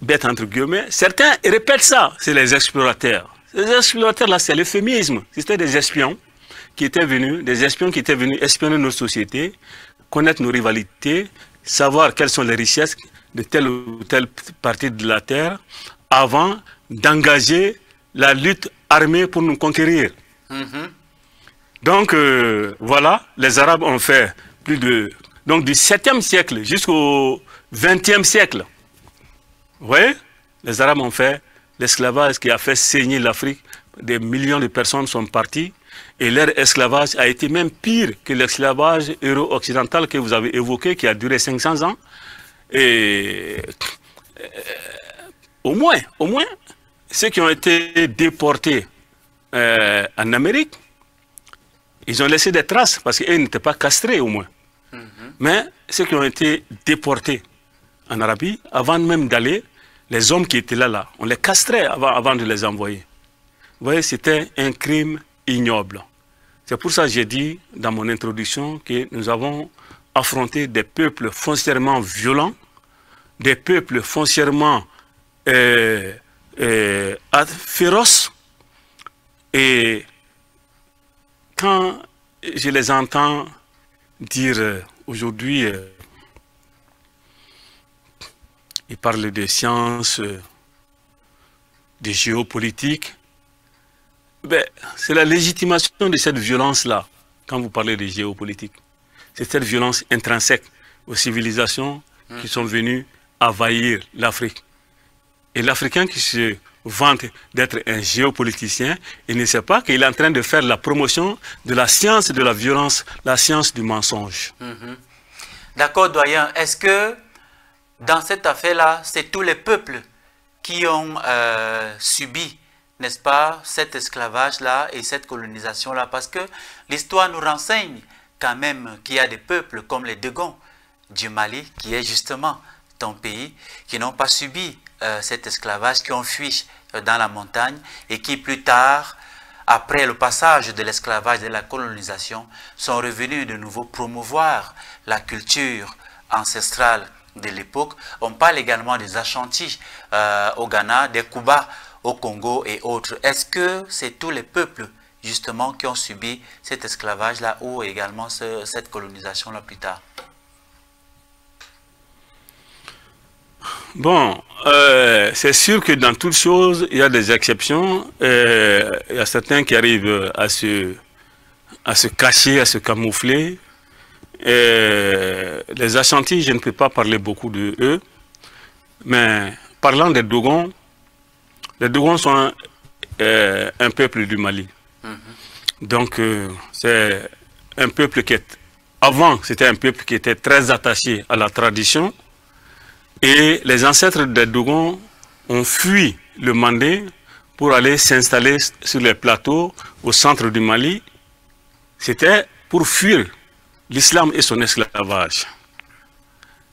bêtes entre guillemets, certains répètent ça, c'est les explorateurs. Les explorateurs-là, c'est l'euphémisme. C'était des espions qui étaient venus, espionner nos sociétés, connaître nos rivalités, savoir quelles sont les richesses de telle ou telle partie de la terre, avant d'engager la lutte armée pour nous conquérir. Donc, voilà, les Arabes ont fait plus de... Donc, du 7e siècle jusqu'au 20e siècle, vous voyez, les Arabes ont fait l'esclavage qui a fait saigner l'Afrique. Des millions de personnes sont parties et leur esclavage a été même pire que l'esclavage euro-occidental que vous avez évoqué, qui a duré 500 ans. Et au moins, ceux qui ont été déportés en Amérique, ils ont laissé des traces parce qu'ils n'étaient pas castrés au moins. Mais ceux qui ont été déportés en Arabie, avant même d'aller, les hommes qui étaient là, on les castrait avant de les envoyer. Vous voyez, c'était un crime ignoble. C'est pour ça que j'ai dit dans mon introduction que nous avons affronté des peuples foncièrement violents, des peuples foncièrement féroces. Et quand je les entends dire aujourd'hui, ils parlent de sciences, de géopolitique. Ben, c'est la légitimation de cette violence-là, quand vous parlez de géopolitique. C'est cette violence intrinsèque aux civilisations qui sont venues envahir l'Afrique. Et l'Africain qui se vante d'être un géopoliticien, il ne sait pas qu'il est en train de faire la promotion de la science de la violence, la science du mensonge. D'accord, doyen. Est-ce que dans cette affaire-là, c'est tous les peuples qui ont subi, n'est-ce pas, cet esclavage-là et cette colonisation-là? Parce que l'histoire nous renseigne quand même qu'il y a des peuples comme les Degons du Mali, qui est justement ton pays, qui n'ont pas subi cet esclavage, qui ont fui dans la montagne et qui plus tard, après le passage de l'esclavage et de la colonisation, sont revenus de nouveau promouvoir la culture ancestrale de l'époque. On parle également des Ashantis au Ghana, des Kuba au Congo et autres. Est-ce que c'est tous les peuples justement qui ont subi cet esclavage-là ou également cette colonisation-là plus tard? Bon, c'est sûr que dans toutes choses, il y a des exceptions. Il y a certains qui arrivent à se cacher, à se camoufler. Les Ashantis, je ne peux pas parler beaucoup de eux, mais parlant des Dogons, les Dogons sont un peuple du Mali. Donc, c'est un peuple qui est... Avant, c'était un peuple qui était très attaché à la tradition. Et les ancêtres des Dogons ont fui le Mandé pour aller s'installer sur les plateaux au centre du Mali. C'était pour fuir l'islam et son esclavage.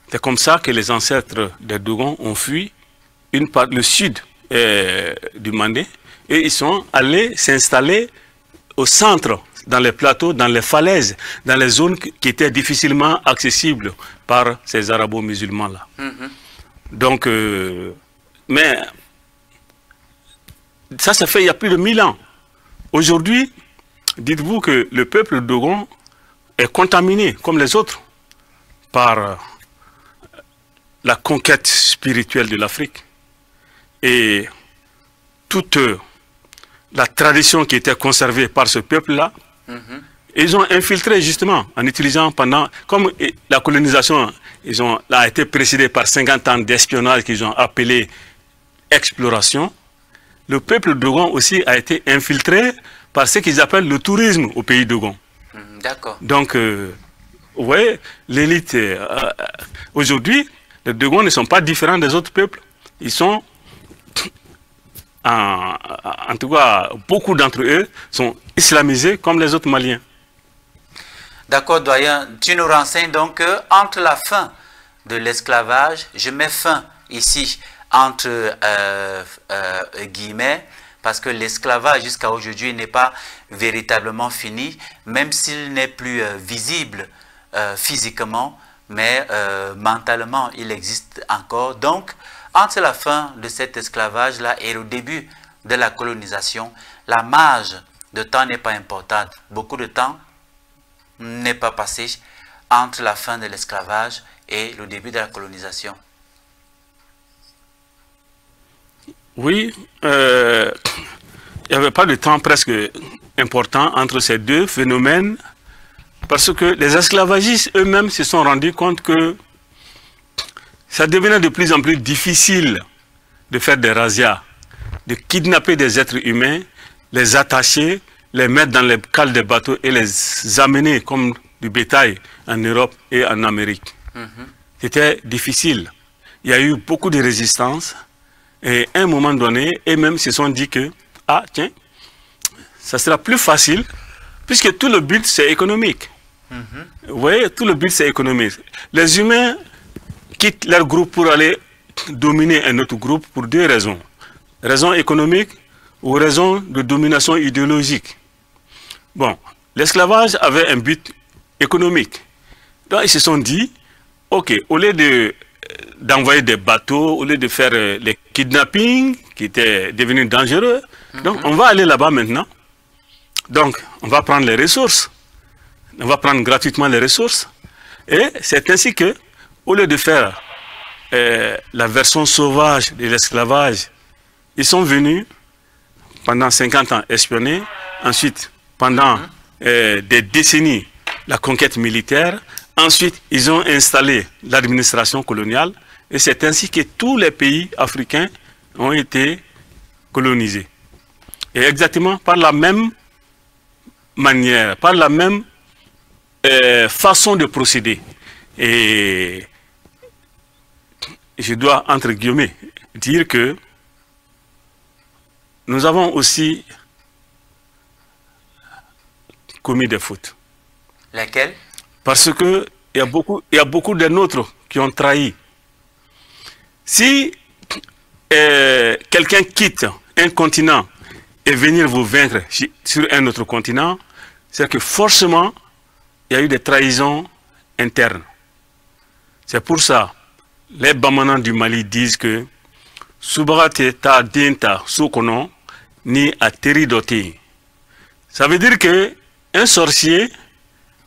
C'est comme ça que les ancêtres des Dogons ont fui le sud du Mandé et ils sont allés s'installer au centre, dans les plateaux, dans les falaises, dans les zones qui étaient difficilement accessibles par ces arabo-musulmans-là. Donc, mais ça fait il y a plus de 1000 ans. Aujourd'hui, dites-vous que le peuple Dogon est contaminé, comme les autres, par la conquête spirituelle de l'Afrique. Et toute la tradition qui était conservée par ce peuple-là, ils ont infiltré justement en utilisant comme la colonisation a été précédée par 50 ans d'espionnage qu'ils ont appelé exploration, le peuple Dogon aussi a été infiltré par ce qu'ils appellent le tourisme au pays Dogon. D'accord. Donc, vous voyez, l'élite, aujourd'hui, les Dogons ne sont pas différents des autres peuples. Ils sont, en tout cas, beaucoup d'entre eux sont islamisés comme les autres Maliens. D'accord, doyen. Tu nous renseignes donc qu'entre la fin de l'esclavage, je mets fin ici entre guillemets, parce que l'esclavage jusqu'à aujourd'hui n'est pas véritablement fini, même s'il n'est plus visible physiquement, mais mentalement il existe encore. Donc, entre la fin de cet esclavage-là et le début de la colonisation, la marge de temps n'est pas importante. Beaucoup de temps n'est pas passé entre la fin de l'esclavage et le début de la colonisation. Oui, il n'y avait pas de temps presque important entre ces deux phénomènes parce que les esclavagistes eux-mêmes se sont rendus compte que ça devenait de plus en plus difficile de faire des razzias, de kidnapper des êtres humains, les attacher, les mettre dans les cales des bateaux et les amener comme du bétail en Europe et en Amérique. C'était difficile. Il y a eu beaucoup de résistance. Et à un moment donné, eux-mêmes se sont dit que, ah tiens, ça sera plus facile, puisque tout le but c'est économique. Vous voyez, tout le but c'est économique. Les humains quittent leur groupe pour aller dominer un autre groupe pour deux raisons. Raison économique ou raison de domination idéologique. Bon, l'esclavage avait un but économique. Donc ils se sont dit, ok, au lieu d'envoyer des bateaux, au lieu de faire les kidnappings qui étaient devenus dangereux, donc on va aller là-bas maintenant. Donc on va prendre les ressources, on va prendre gratuitement les ressources. Et c'est ainsi que, au lieu de faire la version sauvage de l'esclavage, ils sont venus pendant 50 ans espionner, ensuite pendant des décennies la conquête militaire, ensuite ils ont installé l'administration coloniale et c'est ainsi que tous les pays africains ont été colonisés. Et exactement par la même manière, par la même façon de procéder. Et je dois, entre guillemets, dire que nous avons aussi commis des fautes. Lesquelles? Parce que il y a beaucoup de nôtres qui ont trahi. Si quelqu'un quitte un continent et venir vous vaincre sur un autre continent, c'est que forcément, il y a eu des trahisons internes. C'est pour ça, les Bamanans du Mali disent que Subarate ta dinta sokono ni atéridoté. Ça veut dire que un sorcier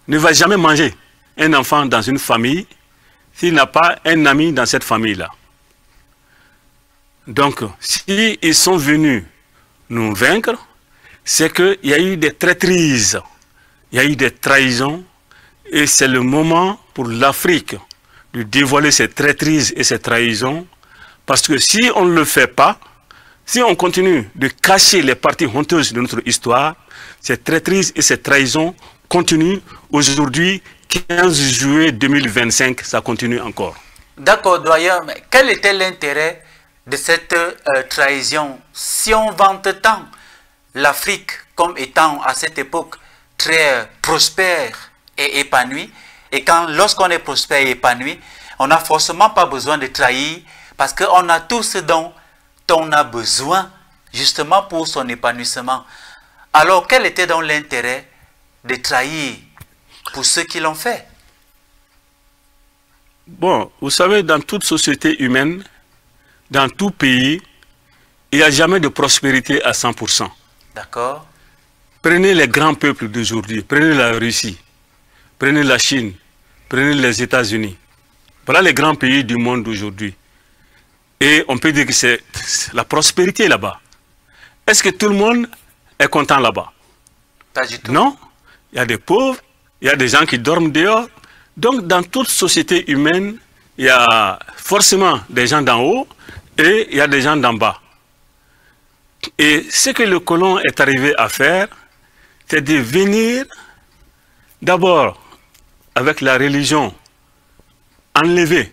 ne va jamais manger un enfant dans une famille s'il n'a pas un ami dans cette famille-là. Donc, s'ils sont venus nous vaincre, c'est qu'il y a eu des traîtrises, il y a eu des trahisons, et c'est le moment pour l'Afrique de dévoiler ces traîtrises et ces trahisons, parce que si on ne le fait pas, si on continue de cacher les parties honteuses de notre histoire, ces traîtrises et ces trahisons continuent. Aujourd'hui, 15 juillet 2025, ça continue encore. D'accord, doyen, mais quel était l'intérêt de cette trahison si on vante tant l'Afrique comme étant à cette époque très prospère et épanouie, et quand lorsqu'on est prospère et épanoui, on n'a forcément pas besoin de trahir parce qu'on a tout ce dont on a besoin justement pour son épanouissement. Alors quel était donc l'intérêt de trahir pour ceux qui l'ont fait? Bon, vous savez, dans toute société humaine, dans tout pays, il n'y a jamais de prospérité à 100%. D'accord. Prenez les grands peuples d'aujourd'hui, prenez la Russie, prenez la Chine, prenez les États-Unis. Voilà les grands pays du monde d'aujourd'hui. Et on peut dire que c'est la prospérité là-bas. Est-ce que tout le monde est content là-bas? Pas du tout. Non. Il y a des pauvres, il y a des gens qui dorment dehors. Donc, dans toute société humaine, il y a forcément des gens d'en haut et il y a des gens d'en bas. Et ce que le colon est arrivé à faire, c'est de venir d'abord avec la religion enlever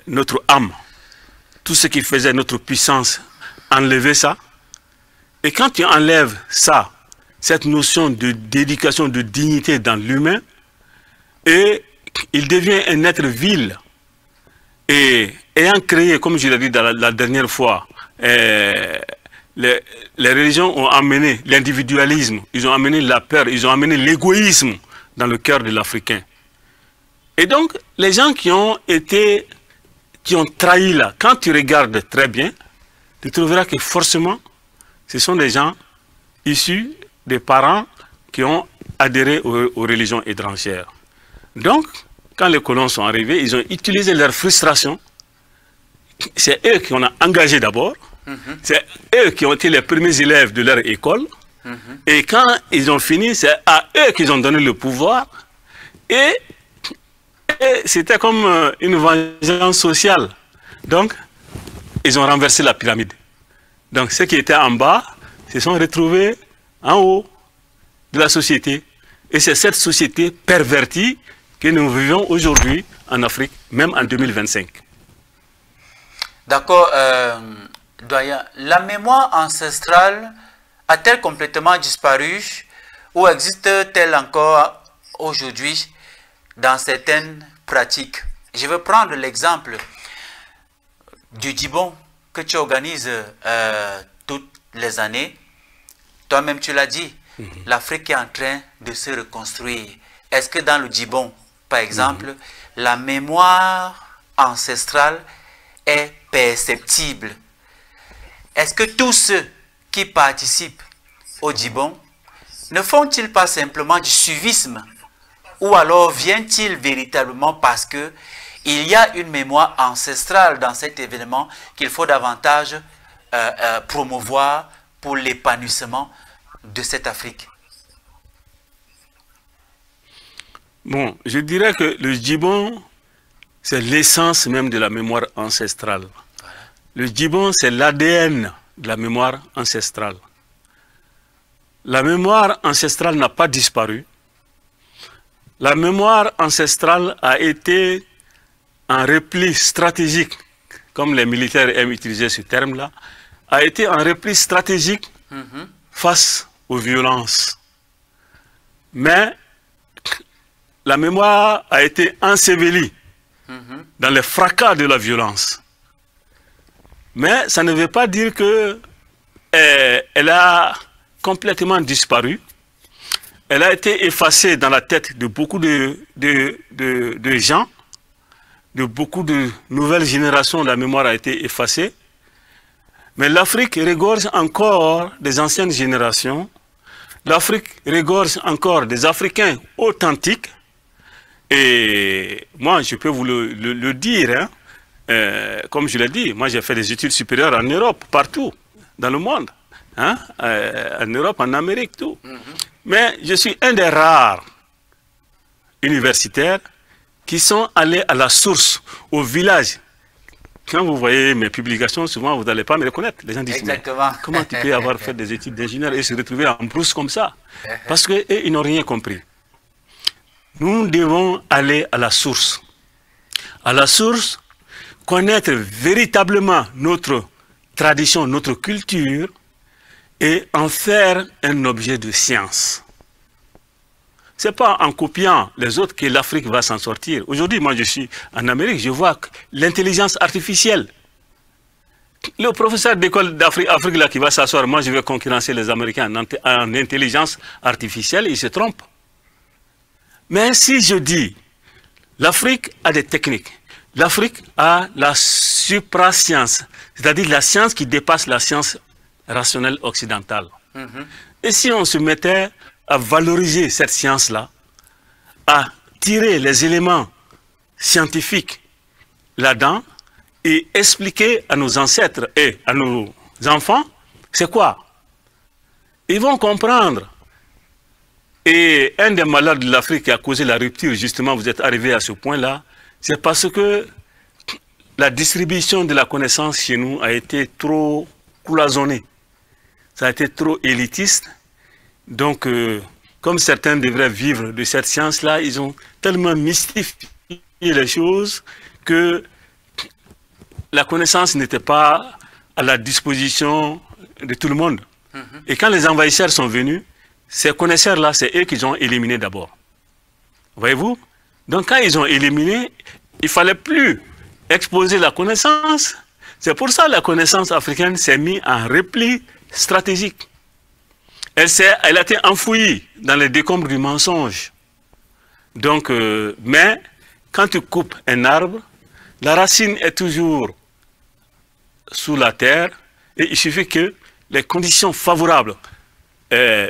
notre âme, tout ce qui faisait notre puissance, enlever ça. Et quand tu enlèves ça, cette notion de dédication, de dignité dans l'humain, et il devient un être vil. Et ayant créé, comme je l'ai dit la dernière fois, les religions ont amené l'individualisme, ils ont amené la peur, ils ont amené l'égoïsme dans le cœur de l'Africain. Et donc, les gens qui ont trahi là, quand tu regardes très bien, tu trouveras que forcément, ce sont des gens issus des parents qui ont adhéré aux religions étrangères. Donc, quand les colons sont arrivés, ils ont utilisé leur frustration. C'est eux qui ont engagé d'abord. C'est eux qui ont été les premiers élèves de leur école. Et quand ils ont fini, c'est à eux qu'ils ont donné le pouvoir. Et c'était comme une vengeance sociale. Donc, ils ont renversé la pyramide. Donc, ceux qui étaient en bas se sont retrouvés en haut de la société. Et c'est cette société pervertie que nous vivons aujourd'hui en Afrique, même en 2025. D'accord, doyen. La mémoire ancestrale a-t-elle complètement disparu ou existe-t-elle encore aujourd'hui dans certaines pratiques? Je vais prendre l'exemple du Djibon que tu organises toutes les années. Toi-même, tu l'as dit, l'Afrique est en train de se reconstruire. Est-ce que dans le Djibon, par exemple, la mémoire ancestrale est perceptible? Est-ce que tous ceux qui participent au Djibon ne font-ils pas simplement du suivisme? Ou alors viennent-ils véritablement parce qu'il y a une mémoire ancestrale dans cet événement qu'il faut davantage promouvoir pour l'épanouissement de cette Afrique? Bon, je dirais que le Djibon, c'est l'essence même de la mémoire ancestrale. Voilà. Le Djibon, c'est l'ADN de la mémoire ancestrale. La mémoire ancestrale n'a pas disparu. La mémoire ancestrale a été un repli stratégique, comme les militaires aiment utiliser ce terme-là, a été un repli stratégique face aux violences. Mais la mémoire a été ensevelie dans les fracas de la violence. Mais ça ne veut pas dire qu'elle a complètement disparu. elle a été effacée dans la tête de beaucoup de gens, de beaucoup de nouvelles générations, la mémoire a été effacée. Mais l'Afrique regorge encore des anciennes générations. L'Afrique regorge encore des Africains authentiques. Et moi, je peux vous le dire, hein, comme je l'ai dit, moi j'ai fait des études supérieures en Europe, partout, dans le monde. Hein, en Europe, en Amérique, tout. Mais je suis un des rares universitaires qui sont allés à la source, au village. Quand vous voyez mes publications, souvent vous n'allez pas me reconnaître. Les gens disent, mais comment tu peux avoir fait des études d'ingénieur et se retrouver en brousse comme ça? Parce qu'ils n'ont rien compris. Nous devons aller à la source. À la source, connaître véritablement notre tradition, notre culture, et en faire un objet de science. Ce n'est pas en copiant les autres que l'Afrique va s'en sortir. Aujourd'hui, moi je suis en Amérique, je vois l'intelligence artificielle. Le professeur d'école d'Afrique là qui va s'asseoir, moi je vais concurrencer les Américains en intelligence artificielle, il se trompe. Mais si je dis, l'Afrique a des techniques, l'Afrique a la suprascience, c'est-à-dire la science qui dépasse la science rationnelle occidentale. Et si on se mettait à valoriser cette science-là, à tirer les éléments scientifiques là-dedans et expliquer à nos ancêtres et à nos enfants, c'est quoi? Ils vont comprendre. Et un des malheurs de l'Afrique qui a causé la rupture, justement, vous êtes arrivé à ce point-là, c'est parce que la distribution de la connaissance chez nous a été trop cloisonnée. Ça a été trop élitiste. Donc, comme certains devraient vivre de cette science-là, ils ont tellement mystifié les choses que la connaissance n'était pas à la disposition de tout le monde. Et quand les envahisseurs sont venus, ces connaisseurs-là, c'est eux qu'ils ont éliminés d'abord. Voyez-vous? Donc, quand ils ont éliminé, il ne fallait plus exposer la connaissance. C'est pour ça que la connaissance africaine s'est mise en repli stratégique. Elle a été enfouie dans les décombres du mensonge. Donc, mais quand tu coupes un arbre, la racine est toujours sous la terre et il suffit que les conditions favorables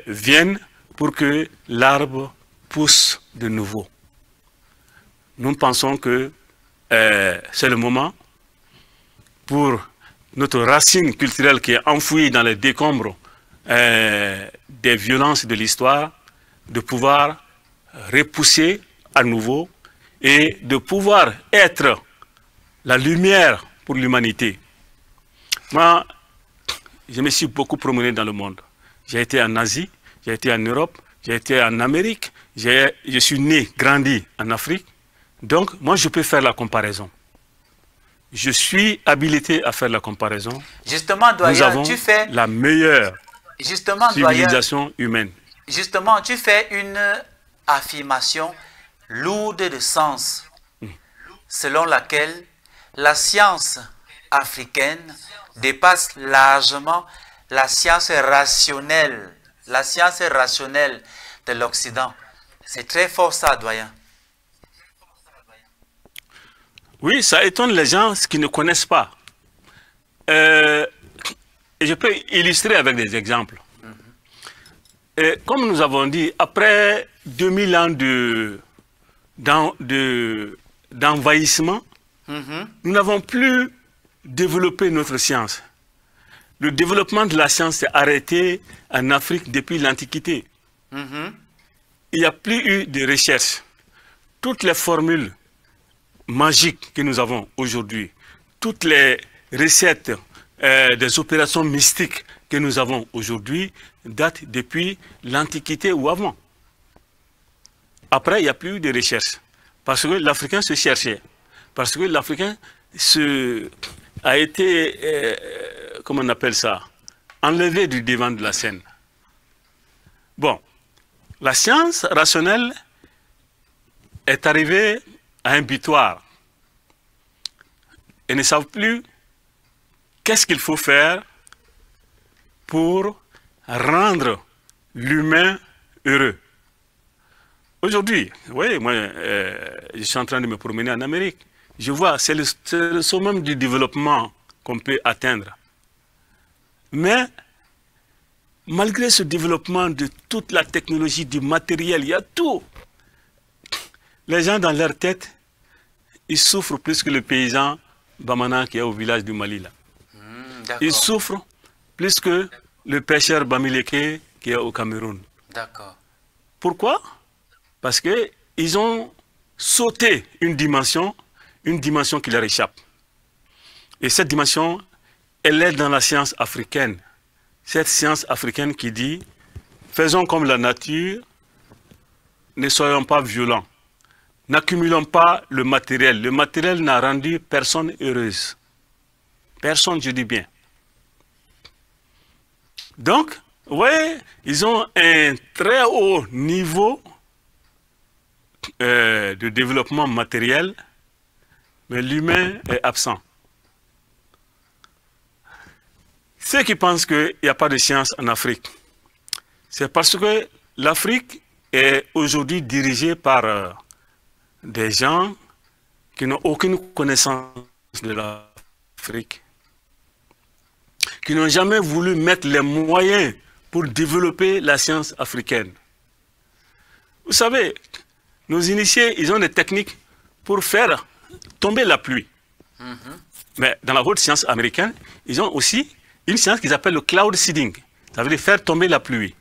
viennent pour que l'arbre pousse de nouveau. Nous pensons que c'est le moment pour notre racine culturelle qui est enfouie dans les décombres des violences de l'histoire, de pouvoir repousser à nouveau et de pouvoir être la lumière pour l'humanité. Moi, je me suis beaucoup promené dans le monde. J'ai été en Asie, j'ai été en Europe, j'ai été en Amérique, je suis né, grandi en Afrique. Donc, moi, je peux faire la comparaison. Je suis habilité à faire la comparaison. Justement, doyen, nous avons tu fais la meilleure civilisation humaine. Justement, tu fais une affirmation lourde de sens, selon laquelle la science africaine dépasse largement la science rationnelle de l'Occident. C'est très fort ça, doyen. Oui, ça étonne les gens qui ne connaissent pas. Et je peux illustrer avec des exemples. Et comme nous avons dit, après 2000 ans d'envahissement, nous n'avons plus développé notre science. Le développement de la science s'est arrêté en Afrique depuis l'Antiquité. Il n'y a plus eu de recherche. Toutes les formules magiques que nous avons aujourd'hui, toutes les recettes des opérations mystiques que nous avons aujourd'hui datent depuis l'Antiquité ou avant. Après, il n'y a plus eu de recherche. Parce que l'Africain se cherchait. Parce que l'Africain a été, comment on appelle ça, enlevé du devant de la scène. Bon, la science rationnelle est arrivée à un butoir. Ils ne savent plus qu'est-ce qu'il faut faire pour rendre l'humain heureux. aujourd'hui, oui, moi, je suis en train de me promener en Amérique. Je vois, c'est le sommet du développement qu'on peut atteindre. Mais, malgré ce développement de toute la technologie, du matériel, il y a tout. Les gens dans leur tête, ils souffrent plus que le paysan Bamana qui est au village du Mali. Là. Ils souffrent plus que le pêcheur Bamileke qui est au Cameroun. D'accord. Pourquoi? Parce qu'ils ont sauté une dimension qui leur échappe. Et cette dimension, elle est dans la science africaine. Cette science africaine qui dit, faisons comme la nature, ne soyons pas violents. N'accumulons pas le matériel. Le matériel n'a rendu personne heureuse. Personne, je dis bien. Donc, oui, ils ont un très haut niveau de développement matériel, mais l'humain est absent. Ceux qui pensent qu'il n'y a pas de science en Afrique, c'est parce que l'Afrique est aujourd'hui dirigée par des gens qui n'ont aucune connaissance de l'Afrique, qui n'ont jamais voulu mettre les moyens pour développer la science africaine. Vous savez, nos initiés, ils ont des techniques pour faire tomber la pluie. Mais dans la haute science américaine, ils ont aussi une science qu'ils appellent le cloud seeding. Ça veut dire faire tomber la pluie.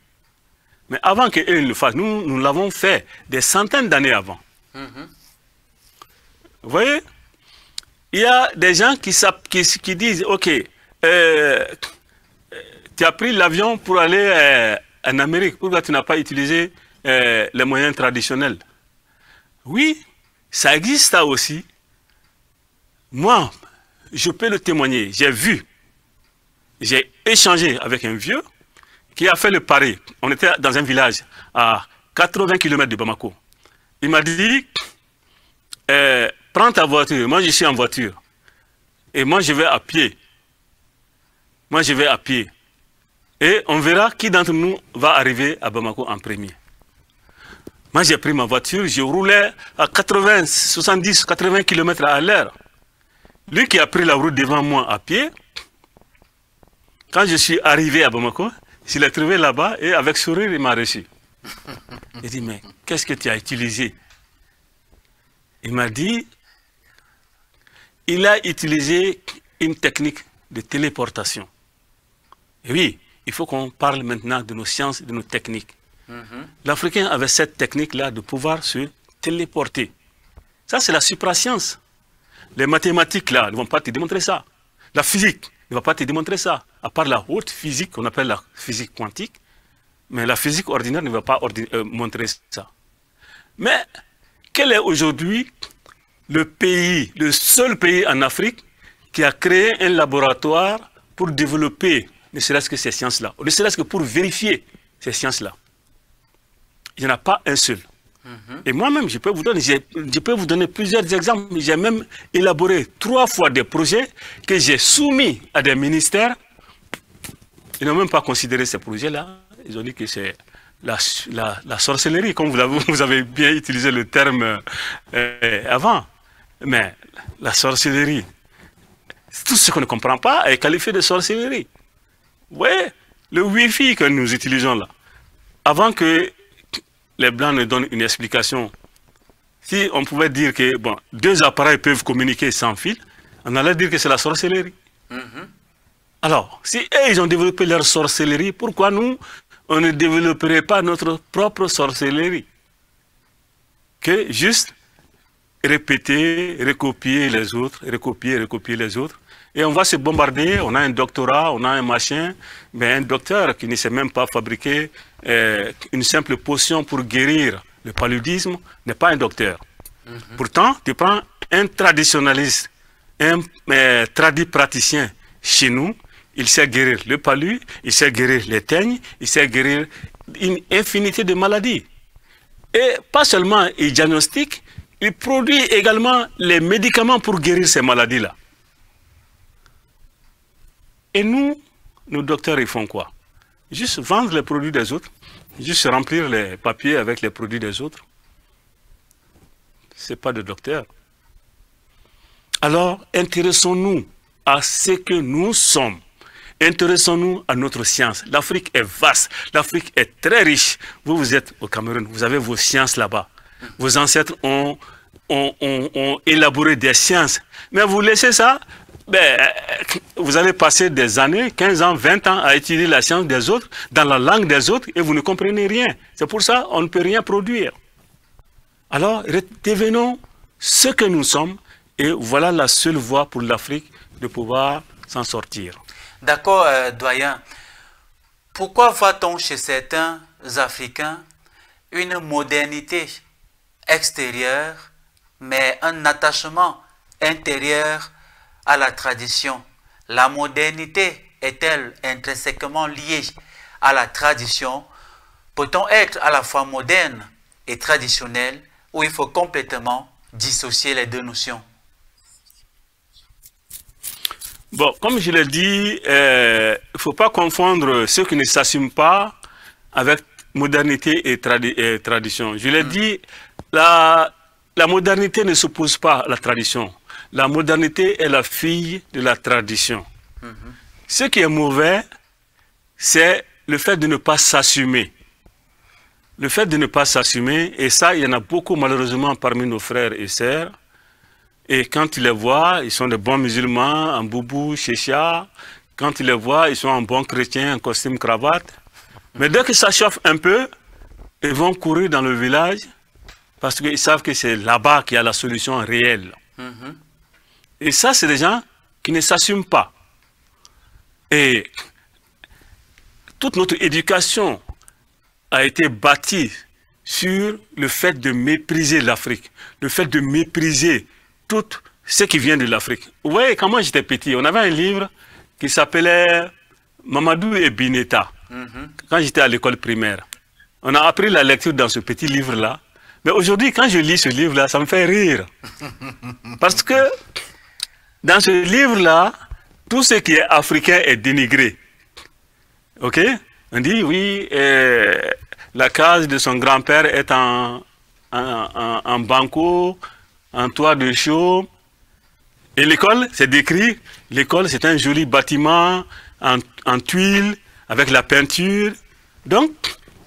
Mais avant qu'eux le fassent, nous l'avons fait des centaines d'années avant. Vous voyez, il y a des gens qui disent, ok, tu as pris l'avion pour aller en Amérique, pourquoi tu n'as pas utilisé les moyens traditionnels? Oui, ça existe ça aussi. Moi, je peux le témoigner, j'ai vu, j'ai échangé avec un vieux qui a fait le pari. On était dans un village à 80 km de Bamako. Il m'a dit, prends ta voiture, moi je suis en voiture. Et moi je vais à pied. Moi je vais à pied. Et on verra qui d'entre nous va arriver à Bamako en premier. Moi j'ai pris ma voiture, je roulais à 80, 70, 80 km à l'heure. Lui qui a pris la route devant moi à pied, quand je suis arrivé à Bamako, je l'ai trouvé là-bas et avec sourire, il m'a reçu. Il dit, mais qu'est-ce que tu as utilisé? Il m'a dit, il a utilisé une technique de téléportation. Et oui, il faut qu'on parle maintenant de nos sciences, de nos techniques. L'Africain avait cette technique-là de pouvoir se téléporter. Ça, c'est la suprascience. Les mathématiques, là, ne vont pas te démontrer ça. La physique ne va pas te démontrer ça. À part la haute physique, qu'on appelle la physique quantique, mais la physique ordinaire ne va pas montrer ça. Mais quel est aujourd'hui le seul pays en Afrique qui a créé un laboratoire pour développer ne serait-ce que ces sciences-là, ne serait-ce que pour vérifier ces sciences-là? Il n'y en a pas un seul. Et moi-même, je peux vous donner plusieurs exemples. J'ai même élaboré 3 fois des projets que j'ai soumis à des ministères. Ils n'ont même pas considéré ces projets-là. Ils ont dit que c'est la sorcellerie, comme vous avez bien utilisé le terme avant. Mais la sorcellerie, tout ce qu'on ne comprend pas est qualifié de sorcellerie. Vous voyez, le Wi-Fi que nous utilisons là, avant que les Blancs nous donnent une explication, si on pouvait dire que bon, 2 appareils peuvent communiquer sans fil, on allait dire que c'est la sorcellerie. Alors, si eux, ils ont développé leur sorcellerie, pourquoi nous, on ne développerait pas notre propre sorcellerie? Que juste répéter, recopier les autres, recopier les autres. Et on va se bombarder, on a un doctorat, on a un machin, mais un docteur qui ne sait même pas fabriquer une simple potion pour guérir le paludisme n'est pas un docteur. Pourtant, tu prends un traditionnaliste, un praticien chez nous, il sait guérir le palu, il sait guérir les teignes, il sait guérir une infinité de maladies. Et pas seulement il diagnostique, il produit également les médicaments pour guérir ces maladies-là. Et nous, nos docteurs, ils font quoi? Juste vendre les produits des autres, juste remplir les papiers avec les produits des autres. ce n'est pas de docteur. Alors, intéressons-nous à ce que nous sommes. Intéressons-nous à notre science. L'Afrique est vaste, l'Afrique est très riche. Vous, vous êtes au Cameroun, vous avez vos sciences là-bas. Vos ancêtres ont élaboré des sciences. Mais vous laissez ça, ben, vous allez passer des années, 15 ans, 20 ans à étudier la science des autres, dans la langue des autres, et vous ne comprenez rien. C'est pour ça qu'on ne peut rien produire. Alors, devenons ce que nous sommes, et voilà la seule voie pour l'Afrique de pouvoir s'en sortir. D'accord, doyen. Pourquoi voit-on chez certains Africains une modernité extérieure, mais un attachement intérieur à la tradition? La modernité est-elle intrinsèquement liée à la tradition? Peut-on être à la fois moderne et traditionnel, ou il faut complètement dissocier les deux notions? Bon, comme je l'ai dit, il ne faut pas confondre ceux qui ne s'assument pas avec modernité et tradition. Je l'ai dit, la modernité ne s'oppose pas à la tradition. La modernité est la fille de la tradition. Ce qui est mauvais, c'est le fait de ne pas s'assumer. Le fait de ne pas s'assumer, et ça, il y en a beaucoup malheureusement parmi nos frères et sœurs. Et quand tu les vois, ils sont de bons musulmans, en boubou, chécha. Quand tu les vois, ils sont en bons chrétiens, en costume, cravate. Mais dès que ça chauffe un peu, ils vont courir dans le village parce qu'ils savent que c'est là-bas qu'il y a la solution réelle. Et ça, c'est des gens qui ne s'assument pas. Et toute notre éducation a été bâtie sur le fait de mépriser l'Afrique, le fait de mépriser tout ce qui vient de l'Afrique. Vous voyez, quand moi j'étais petit, on avait un livre qui s'appelait Mamadou et Bineta, quand j'étais à l'école primaire. On a appris la lecture dans ce petit livre-là. Mais aujourd'hui, quand je lis ce livre-là, ça me fait rire. Parce que dans ce livre-là, tout ce qui est africain est dénigré. Ok? On dit, oui, la case de son grand-père est en banco, en toit de chaume. Et l'école, c'est décrit, l'école c'est un joli bâtiment en tuiles, avec la peinture. Donc,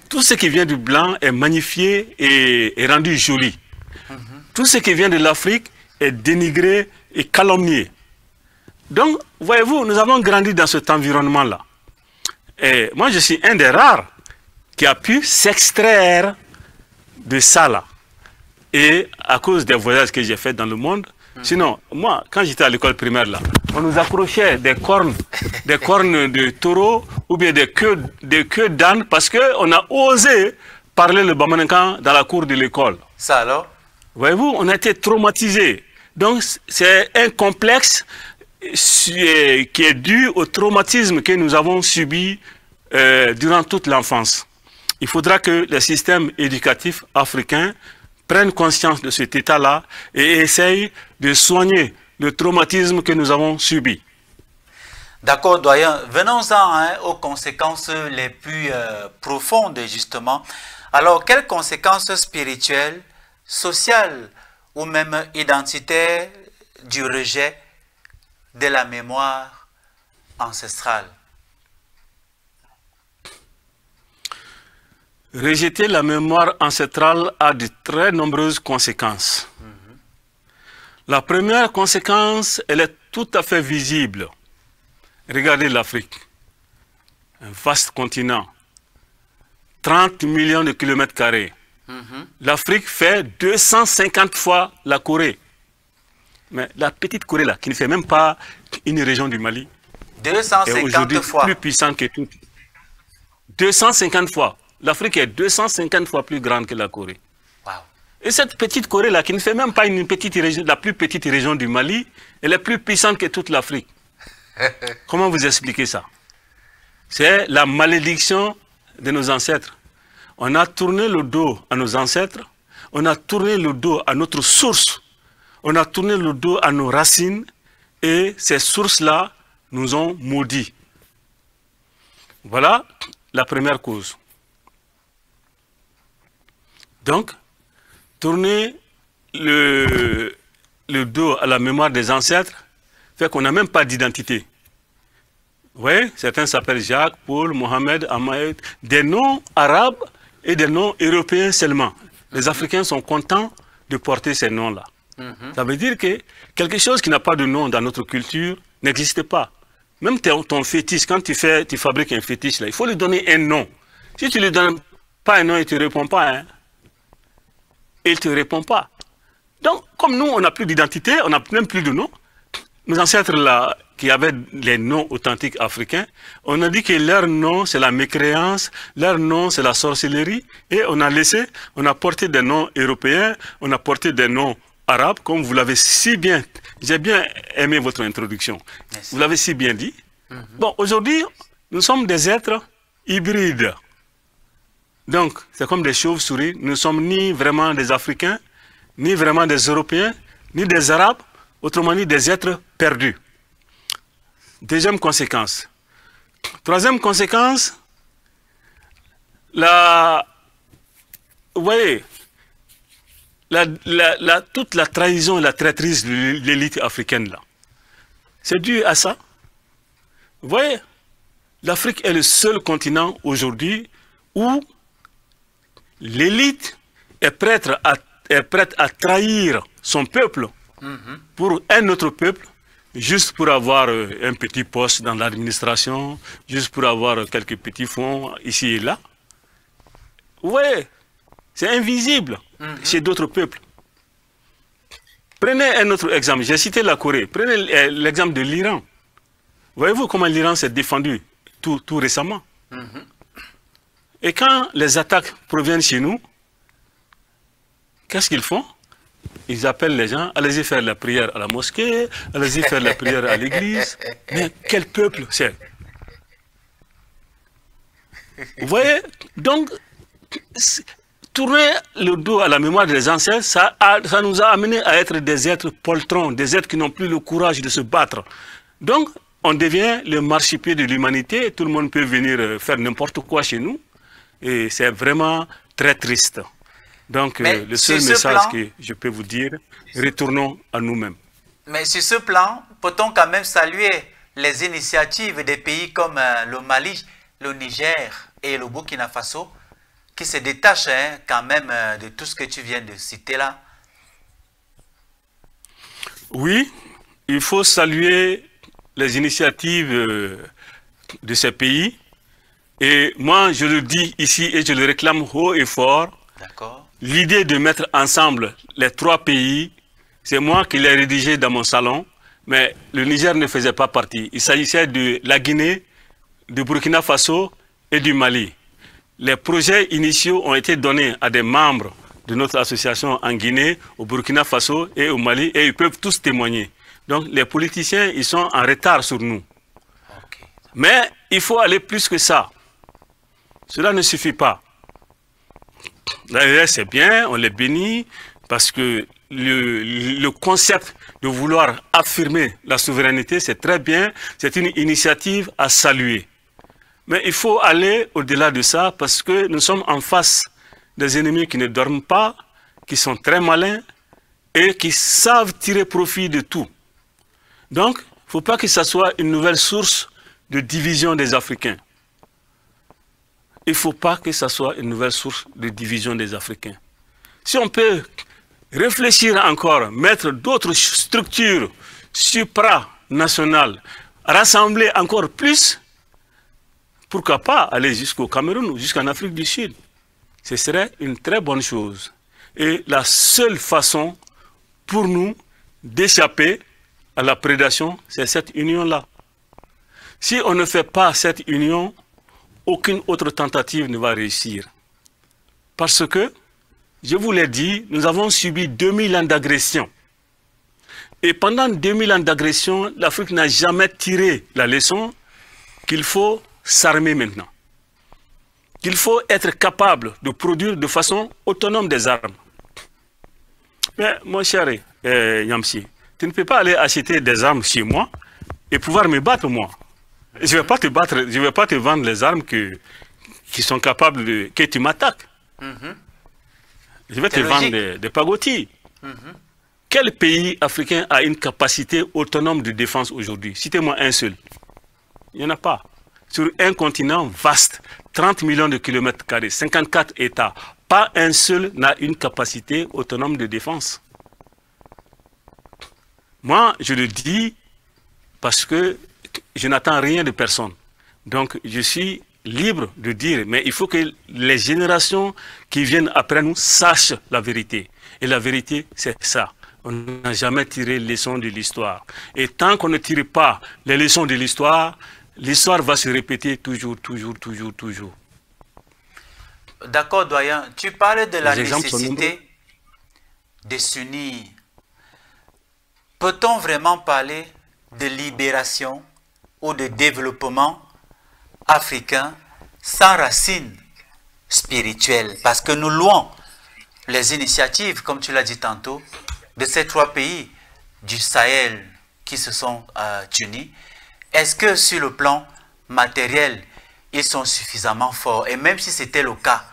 tout ce qui vient du blanc est magnifié et rendu joli. Tout ce qui vient de l'Afrique est dénigré et calomnié. Donc, voyez-vous, nous avons grandi dans cet environnement-là. Et moi, je suis un des rares qui a pu s'extraire de ça là. Et à cause des voyages que j'ai faits dans le monde, sinon, moi, quand j'étais à l'école primaire là, on nous accrochait des cornes de taureau ou bien des queues d'âne parce qu'on a osé parler le Bamanankan dans la cour de l'école. Ça alors? Voyez-vous, on a été traumatisés. Donc, c'est un complexe qui est dû au traumatisme que nous avons subi durant toute l'enfance. Il faudra que les systèmes éducatifs africains prennent conscience de cet état-là et essayent de soigner le traumatisme que nous avons subi. D'accord, doyen. Venons-en aux conséquences les plus profondes, justement. Alors, quelles conséquences spirituelles, sociales ou même identitaires du rejet de la mémoire ancestrale? Rejeter la mémoire ancestrale a de très nombreuses conséquences. La première conséquence, elle est tout à fait visible. Regardez l'Afrique, un vaste continent, 30 millions de kilomètres carrés. L'Afrique fait 250 fois la Corée. Mais la petite Corée là, qui ne fait même pas une région du Mali, 250 est aujourd'hui fois. plus puissante que toute. 250 fois. L'Afrique est 250 fois plus grande que la Corée. Wow. Et cette petite Corée-là, qui ne fait même pas une petite région, la plus petite région du Mali, elle est plus puissante que toute l'Afrique. Comment vous expliquez ça? C'est la malédiction de nos ancêtres. On a tourné le dos à nos ancêtres, on a tourné le dos à notre source, on a tourné le dos à nos racines, et ces sources-là nous ont maudits. Voilà la première cause. Donc, tourner le dos à la mémoire des ancêtres fait qu'on n'a même pas d'identité. Vous voyez, certains s'appellent Jacques, Paul, Mohamed, Ahmed, des noms arabes et des noms européens seulement. Les Africains sont contents de porter ces noms-là. Ça veut dire que quelque chose qui n'a pas de nom dans notre culture n'existe pas. Même ton fétiche, quand tu fabriques un fétiche, là, il faut lui donner un nom. Si tu ne lui donnes pas un nom, il ne te répond pas. Hein. Il ne te répond pas. Donc, comme nous, on n'a plus d'identité, on n'a même plus de nom, nos ancêtres là, qui avaient les noms authentiques africains, on a dit que leur nom, c'est la mécréance, leur nom, c'est la sorcellerie, et on a porté des noms européens, on a porté des noms arabes, comme vous l'avez si bien, j'ai bien aimé votre introduction, merci. Vous l'avez si bien dit. Bon, aujourd'hui, nous sommes des êtres hybrides. Donc, c'est comme des chauves-souris, nous ne sommes ni vraiment des Africains, ni vraiment des Européens, ni des Arabes, autrement dit des êtres perdus. Deuxième conséquence. Troisième conséquence, vous voyez, toute la trahison et la traîtrise de l'élite africaine, là, c'est dû à ça. Vous voyez, l'Afrique est le seul continent aujourd'hui où l'élite est prête à trahir son peuple pour un autre peuple, juste pour avoir un petit poste dans l'administration, juste pour avoir quelques petits fonds ici et là. Oui, c'est invisible chez d'autres peuples. Prenez un autre exemple, j'ai cité la Corée, prenez l'exemple de l'Iran. Voyez-vous comment l'Iran s'est défendu tout récemment? Et quand les attaques proviennent chez nous, qu'est-ce qu'ils font? Ils appellent les gens, allez-y faire la prière à la mosquée, allez-y faire la prière à l'église. Mais quel peuple c'est? Vous voyez? Donc, tourner le dos à la mémoire des ancêtres, ça nous a amené à être des êtres poltrons, des êtres qui n'ont plus le courage de se battre. Donc, on devient le marchepied de l'humanité, tout le monde peut venir faire n'importe quoi chez nous, et c'est vraiment très triste. Donc, le seul message que je peux vous dire, retournons à nous-mêmes. Mais sur ce plan, peut-on quand même saluer les initiatives des pays comme le Mali, le Niger et le Burkina Faso, qui se détachent quand même de tout ce que tu viens de citer là? Oui, il faut saluer les initiatives de ces pays. Et moi, je le dis ici et je le réclame haut et fort. L'idée de mettre ensemble les trois pays, c'est moi qui l'ai rédigé dans mon salon, mais le Niger ne faisait pas partie. Il s'agissait de la Guinée, du Burkina Faso et du Mali. Les projets initiaux ont été donnés à des membres de notre association en Guinée, au Burkina Faso et au Mali, et ils peuvent tous témoigner. Donc les politiciens, ils sont en retard sur nous. Mais il faut aller plus que ça. Cela ne suffit pas. D'ailleurs, c'est bien, on les bénit, parce que le concept de vouloir affirmer la souveraineté, c'est très bien, c'est une initiative à saluer. Mais il faut aller au-delà de ça, parce que nous sommes en face des ennemis qui ne dorment pas, qui sont très malins, et qui savent tirer profit de tout. Donc, il ne faut pas que ça soit une nouvelle source de division des Africains. Il ne faut pas que ça soit une nouvelle source de division des Africains. Si on peut réfléchir encore, mettre d'autres structures supranationales, rassembler encore plus, pourquoi pas aller jusqu'au Cameroun ou jusqu'en Afrique du Sud? Ce serait une très bonne chose. Et la seule façon pour nous d'échapper à la prédation, c'est cette union-là. Si on ne fait pas cette union, aucune autre tentative ne va réussir. Parce que, je vous l'ai dit, nous avons subi 2000 ans d'agression. Et pendant 2000 ans d'agression, l'Afrique n'a jamais tiré la leçon qu'il faut s'armer maintenant. Qu'il faut être capable de produire de façon autonome des armes. Mais mon cher Yamsi, tu ne peux pas aller acheter des armes chez moi et pouvoir me battre moi. Je ne vais pas te battre, je ne vais pas te vendre les armes qui sont capables que tu m'attaques. Je vais te vendre des pagotis. Quel pays africain a une capacité autonome de défense aujourd'hui? Citez-moi un seul. Il n'y en a pas. Sur un continent vaste, 30 millions de kilomètres carrés, 54 États, pas un seul n'a une capacité autonome de défense. Moi, je le dis parce que je n'attends rien de personne. Donc, je suis libre de dire, mais il faut que les générations qui viennent après nous sachent la vérité. Et la vérité, c'est ça. On n'a jamais tiré les leçons de l'histoire. Et tant qu'on ne tire pas les leçons de l'histoire, l'histoire va se répéter toujours. D'accord, doyen. Tu parles de la nécessité de s'unir. Peut-on vraiment parler de libération ou de développement africain sans racines spirituelles? Parce que nous louons les initiatives, comme tu l'as dit tantôt, de ces 3 pays du Sahel qui se sont unis. Est-ce que sur le plan matériel, ils sont suffisamment forts? Et même si c'était le cas,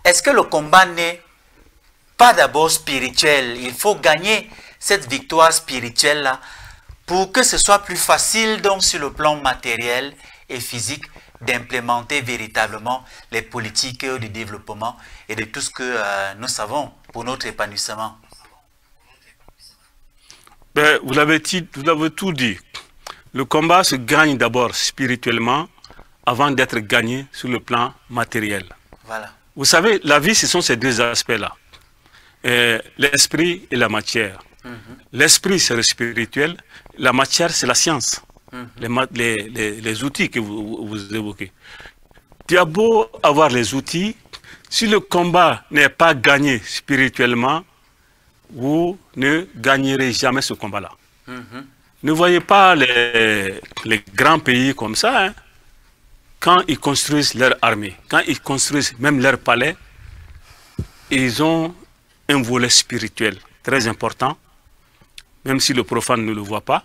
est-ce que le combat n'est pas d'abord spirituel? Il faut gagner cette victoire spirituelle-là pour que ce soit plus facile, donc sur le plan matériel et physique, d'implémenter véritablement les politiques de développement et de tout ce que nous savons pour notre épanouissement. Ben, vous l'avez tout dit. Le combat se gagne d'abord spirituellement avant d'être gagné sur le plan matériel. Voilà. Vous savez, la vie, ce sont ces 2 aspects-là. L'esprit et la matière. L'esprit, c'est le spirituel. La matière, c'est la science. Les outils que vous évoquez. Tu as beau avoir les outils, si le combat n'est pas gagné spirituellement, vous ne gagnerez jamais ce combat-là. Ne voyez pas les grands pays comme ça, hein. Quand ils construisent leur armée, quand ils construisent même leur palais, ils ont un volet spirituel très important, même si le profane ne le voit pas.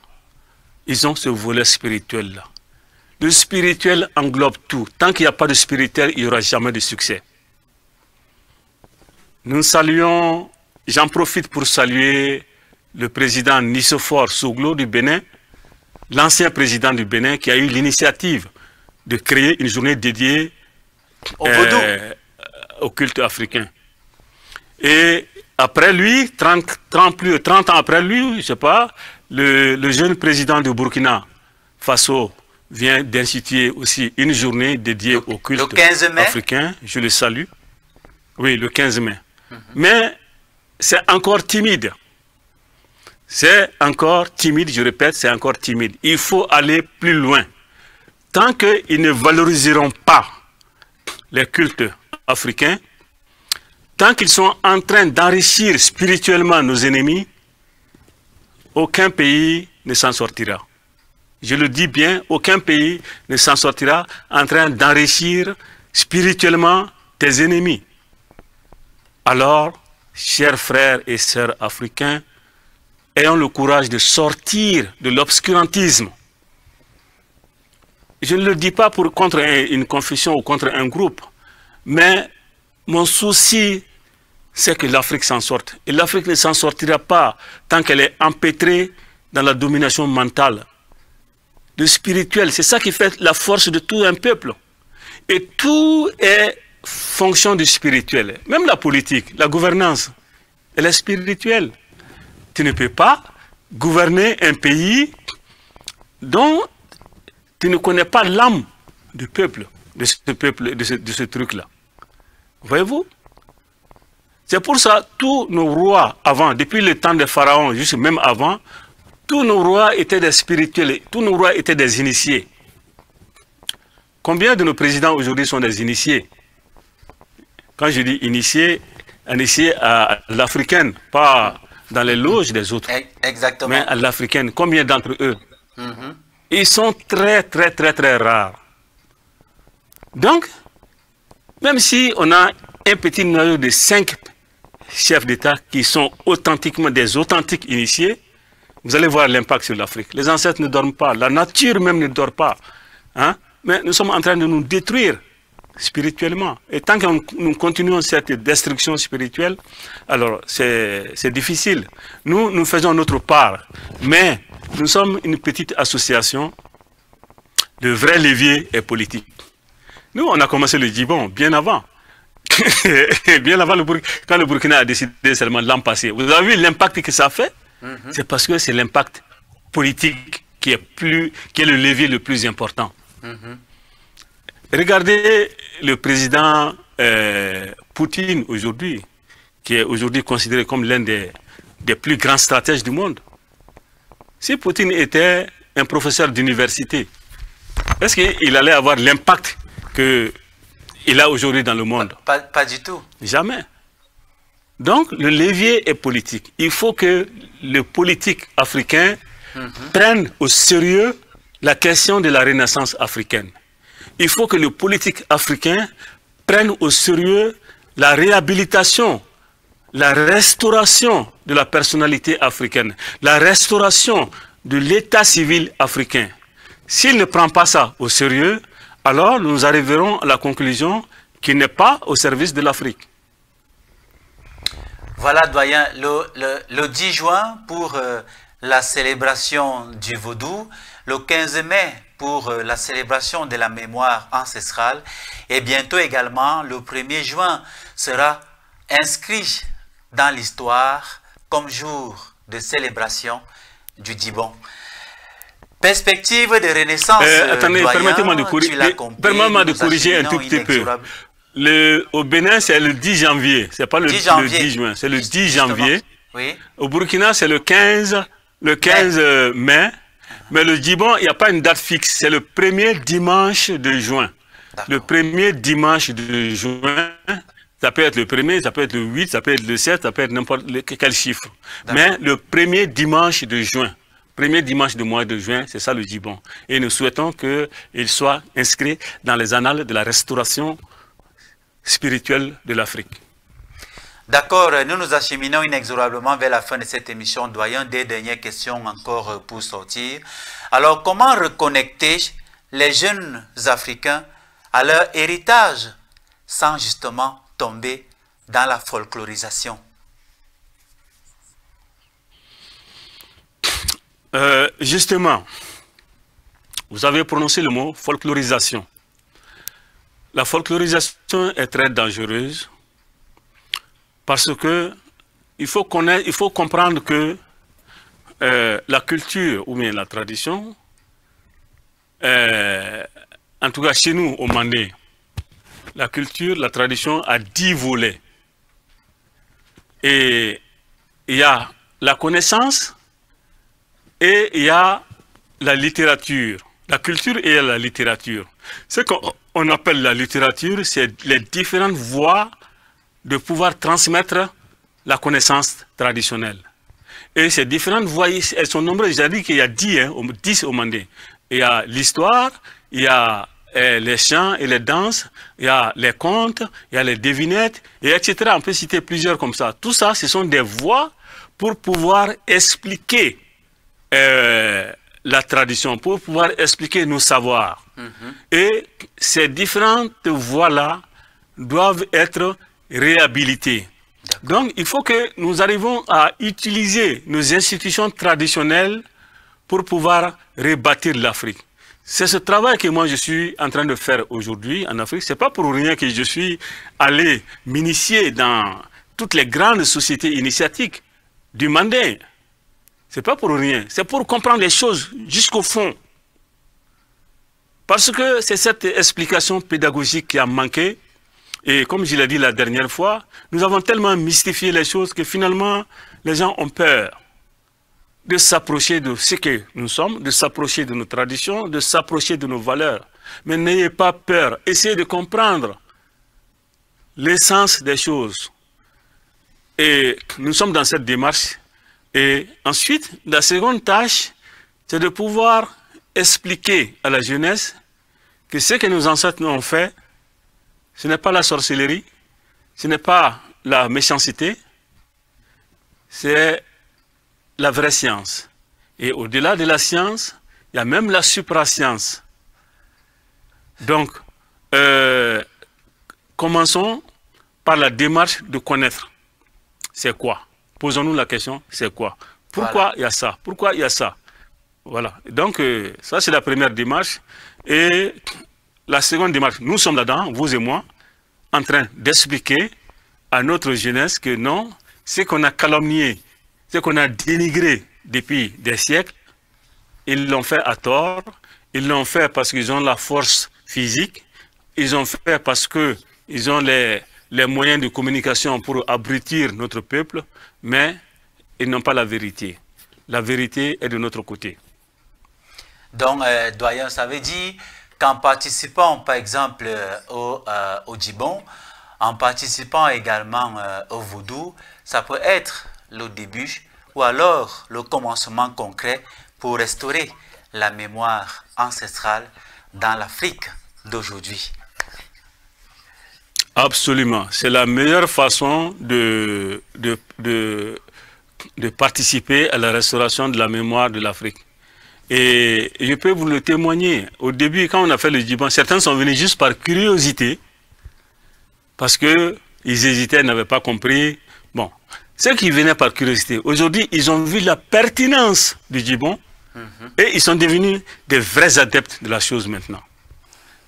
Ils ont ce volet spirituel-là. Le spirituel englobe tout. Tant qu'il n'y a pas de spirituel, il n'y aura jamais de succès. Nous saluons, j'en profite pour saluer le président Nicéphore Soglo du Bénin, l'ancien président du Bénin qui a eu l'initiative de créer une journée dédiée au culte africain. Et après lui, 30 ans après lui, je ne sais pas, le jeune président de Burkina Faso vient d'instituer aussi une journée dédiée au culte africain. Je le salue. Oui, le 15 mai. Mais c'est encore timide. C'est encore timide, je répète, c'est encore timide. Il faut aller plus loin. Tant qu'ils ne valoriseront pas les cultes africains, tant qu'ils sont en train d'enrichir spirituellement nos ennemis, aucun pays ne s'en sortira. Je le dis bien, aucun pays ne s'en sortira en train d'enrichir spirituellement tes ennemis. Alors, chers frères et sœurs africains, ayons le courage de sortir de l'obscurantisme. Je ne le dis pas contre une confession ou contre un groupe, mais mon souci, c'est que l'Afrique s'en sorte. Et l'Afrique ne s'en sortira pas tant qu'elle est empêtrée dans la domination mentale. Le spirituel, c'est ça qui fait la force de tout un peuple. Et tout est fonction du spirituel. Même la politique, la gouvernance, elle est spirituelle. Tu ne peux pas gouverner un pays dont tu ne connais pas l'âme du peuple, de ce truc-là. Voyez-vous? C'est pour ça que tous nos rois avant, depuis le temps des pharaons, juste même avant, tous nos rois étaient des spirituels, tous nos rois étaient des initiés. Combien de nos présidents aujourd'hui sont des initiés? Quand je dis initiés, initiés à l'africaine, pas dans les loges des autres. Exactement. Mais à l'africaine, combien d'entre eux? Ils sont très rares. Donc, même si on a un petit noyau de 5 chefs d'État qui sont authentiquement des authentiques initiés, vous allez voir l'impact sur l'Afrique. Les ancêtres ne dorment pas, la nature même ne dort pas. Hein? Mais nous sommes en train de nous détruire spirituellement. Et tant que nous continuons cette destruction spirituelle, alors c'est difficile. Nous faisons notre part, mais nous sommes une petite association. Le vrai levier est politique. Nous, on a commencé le Djibon bien avant. Bien avant, quand le Burkina a décidé seulement l'an passé. Vous avez vu l'impact que ça fait? C'est parce que c'est l'impact politique qui est le levier le plus important. Regardez le président Poutine aujourd'hui, qui est aujourd'hui considéré comme l'un des plus grands stratèges du monde. Si Poutine était un professeur d'université, est-ce qu'il allait avoir l'impact qu'il a aujourd'hui dans le monde? Pas du tout. Jamais. Donc, le levier est politique. Il faut que le politique africain prenne au sérieux la question de la renaissance africaine. Il faut que le politique africain prenne au sérieux la réhabilitation, la restauration de la personnalité africaine, la restauration de l'état civil africain. S'il ne prend pas ça au sérieux, alors nous arriverons à la conclusion qu'il n'est pas au service de l'Afrique. Voilà, doyen, le 10 juin pour la célébration du vaudou, le 15 mai pour la célébration de la mémoire ancestrale et bientôt également le 1er juin sera inscrit dans l'histoire comme jour de célébration du Djibon. Perspective de renaissance, attendez, permettez-moi de corriger un tout petit peu. Au Bénin, c'est le 10 janvier, c'est pas le 10 juin, c'est le 10 janvier. Oui. Au Burkina, c'est le 15 mai. Mais le Djibon, il n'y a pas une date fixe, c'est le premier dimanche de juin. Le premier dimanche de juin, ça peut être le 1er, ça peut être le 8, ça peut être le 7, ça peut être n'importe quel chiffre. Mais le premier dimanche de juin, premier dimanche du mois de juin, c'est ça le Djibon. Et nous souhaitons qu'il soit inscrit dans les annales de la restauration spirituelle de l'Afrique. D'accord, nous nous acheminons inexorablement vers la fin de cette émission. Doyen, des dernières questions encore pour sortir. Alors, comment reconnecter les jeunes Africains à leur héritage sans justement tomber dans la folklorisation? Justement, vous avez prononcé le mot folklorisation. La folklorisation est très dangereuse parce que il faut comprendre que la culture ou bien la tradition, en tout cas chez nous au Mandé, la culture, la tradition a 10 volets. Et il y a la connaissance et il y a la littérature. La culture et la littérature. Ce qu'on appelle la littérature, c'est les différentes voies de pouvoir transmettre la connaissance traditionnelle. Et ces différentes voies, elles sont nombreuses. J'ai dit qu'il y a 10 au Mandé. Il y a l'histoire, il y a les chants et les danses, il y a les contes, il y a les devinettes, et etc. On peut citer plusieurs comme ça. Tout ça, ce sont des voies pour pouvoir expliquer la tradition, pour pouvoir expliquer nos savoirs. Et ces différentes voies-là doivent être réhabilitées. Donc, il faut que nous arrivions à utiliser nos institutions traditionnelles pour pouvoir rebâtir l'Afrique. C'est ce travail que moi je suis en train de faire aujourd'hui en Afrique. Ce n'est pas pour rien que je suis allé m'initier dans toutes les grandes sociétés initiatiques du Mandé. Ce n'est pas pour rien. C'est pour comprendre les choses jusqu'au fond. Parce que c'est cette explication pédagogique qui a manqué. Et comme je l'ai dit la dernière fois, nous avons tellement mystifié les choses que finalement, les gens ont peur de s'approcher de ce que nous sommes, de s'approcher de nos traditions, de s'approcher de nos valeurs. Mais n'ayez pas peur. Essayez de comprendre l'essence des choses. Et nous sommes dans cette démarche. Et ensuite, la seconde tâche, c'est de pouvoir expliquer à la jeunesse que ce que nos ancêtres ont fait, ce n'est pas la sorcellerie, ce n'est pas la méchanceté, c'est la vraie science. Et au-delà de la science, il y a même la suprascience. Donc, commençons par la démarche de connaître. C'est quoi? Posons-nous la question, c'est quoi? Pourquoi il y a ça? Pourquoi il y a ça? Voilà. Donc, ça, c'est la première démarche. Et la seconde démarche, nous sommes là-dedans, vous et moi, en train d'expliquer à notre jeunesse que non, ce qu'on a calomnié, ce qu'on a dénigré depuis des siècles, ils l'ont fait à tort, ils l'ont fait parce qu'ils ont la force physique, ils ont fait parce qu'ils ont les moyens de communication pour abrutir notre peuple, mais ils n'ont pas la vérité. La vérité est de notre côté. Donc, doyen, ça veut dire qu'en participant, par exemple, au Djibon, en participant également au Vaudou, ça peut être le début ou alors le commencement concret pour restaurer la mémoire ancestrale dans l'Afrique d'aujourd'hui. Absolument. C'est la meilleure façon de participer à la restauration de la mémoire de l'Afrique. Et je peux vous le témoigner. Au début, quand on a fait le Djibon, certains sont venus juste par curiosité, parce qu'ils hésitaient, n'avaient pas compris. Bon, ceux qui venaient par curiosité, aujourd'hui, ils ont vu la pertinence du Djibon et ils sont devenus des vrais adeptes de la chose maintenant.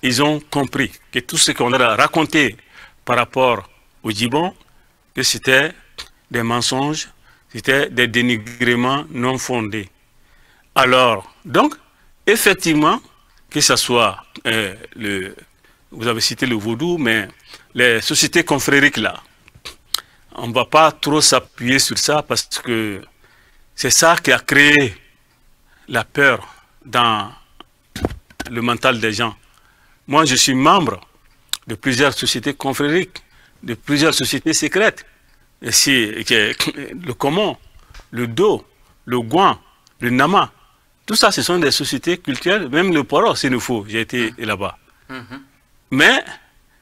Ils ont compris que tout ce qu'on leur a raconté par rapport au Djibon, que c'était des mensonges, c'était des dénigrements non fondés. Alors, donc, effectivement, que ce soit, vous avez cité le Vaudou, mais les sociétés confrériques là, on ne va pas trop s'appuyer sur ça parce que c'est ça qui a créé la peur dans le mental des gens. Moi, je suis membre de plusieurs sociétés confrériques, de plusieurs sociétés secrètes. Et le Komon, le Do, le Gouan, le Nama, tout ça, ce sont des sociétés culturelles, même le Poro, s'il nous faut, j'ai été là-bas. Mais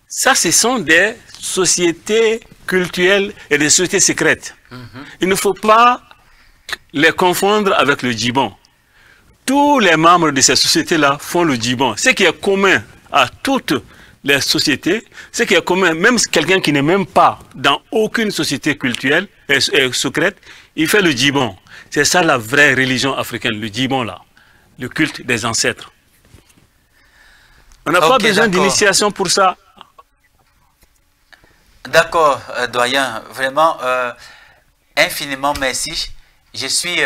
ça, ce sont des sociétés culturelles et des sociétés secrètes. Il ne faut pas les confondre avec le Djibon. Tous les membres de ces sociétés-là font le Djibon. Ce qui est commun à toutes les sociétés, ce qui est commun, même quelqu'un qui n'est même pas dans aucune société culturelle et secrète, il fait le Djibon. C'est ça la vraie religion africaine, le Djibon là, le culte des ancêtres. On n'a pas besoin d'initiation pour ça. D'accord, doyen, vraiment, infiniment merci. Je suis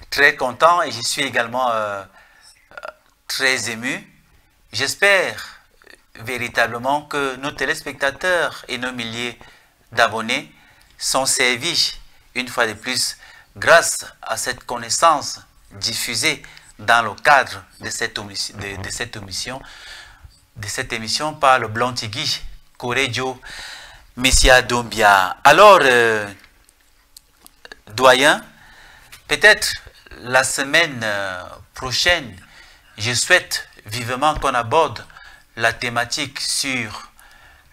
très content et je suis également très ému. J'espère véritablement que nos téléspectateurs et nos milliers d'abonnés sont servis une fois de plus grâce à cette connaissance diffusée dans le cadre de cette émission par le Blantigui Korejo Messia Doumbia. Alors, doyen, peut-être la semaine prochaine, je souhaite vivement qu'on aborde la thématique sur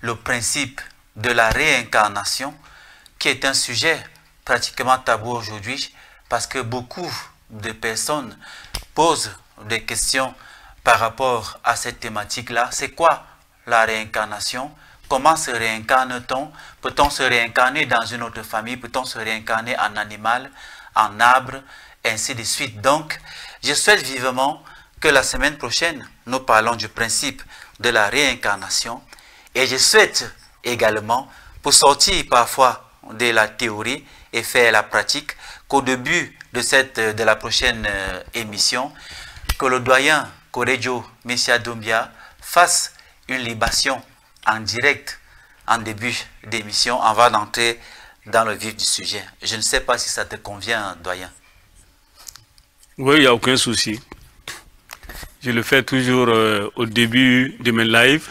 le principe de la réincarnation, qui est un sujet pratiquement tabou aujourd'hui, parce que beaucoup de personnes posent des questions par rapport à cette thématique-là. C'est quoi la réincarnation? Comment se réincarne-t-on? Peut-on se réincarner dans une autre famille? Peut-on se réincarner en animal, en arbre, ainsi de suite? Donc, je souhaite vivement que la semaine prochaine, nous parlons du principe de la réincarnation. Et je souhaite également, pour sortir parfois de la théorie et faire la pratique, qu'au début de la prochaine émission, que le doyen Korejo Messia Doumbia fasse une libation en direct en début d'émission avant d'entrer dans le vif du sujet. Je ne sais pas si ça te convient, doyen. Oui, il n'y a aucun souci. Je le fais toujours au début de mes lives.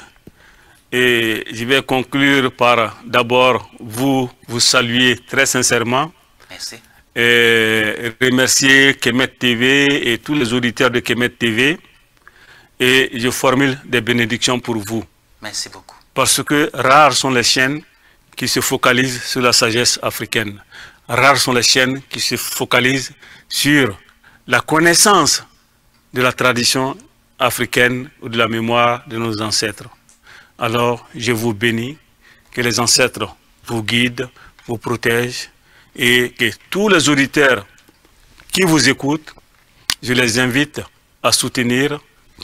Et je vais conclure par d'abord vous saluer très sincèrement. Merci. Et remercier Kemet TV et tous les auditeurs de Kemet TV. Et je formule des bénédictions pour vous. Merci beaucoup. Parce que rares sont les chaînes qui se focalisent sur la sagesse africaine. Rares sont les chaînes qui se focalisent sur la connaissance de la tradition africaine ou de la mémoire de nos ancêtres. Alors, je vous bénis, que les ancêtres vous guident, vous protègent et que tous les auditeurs qui vous écoutent, je les invite à soutenir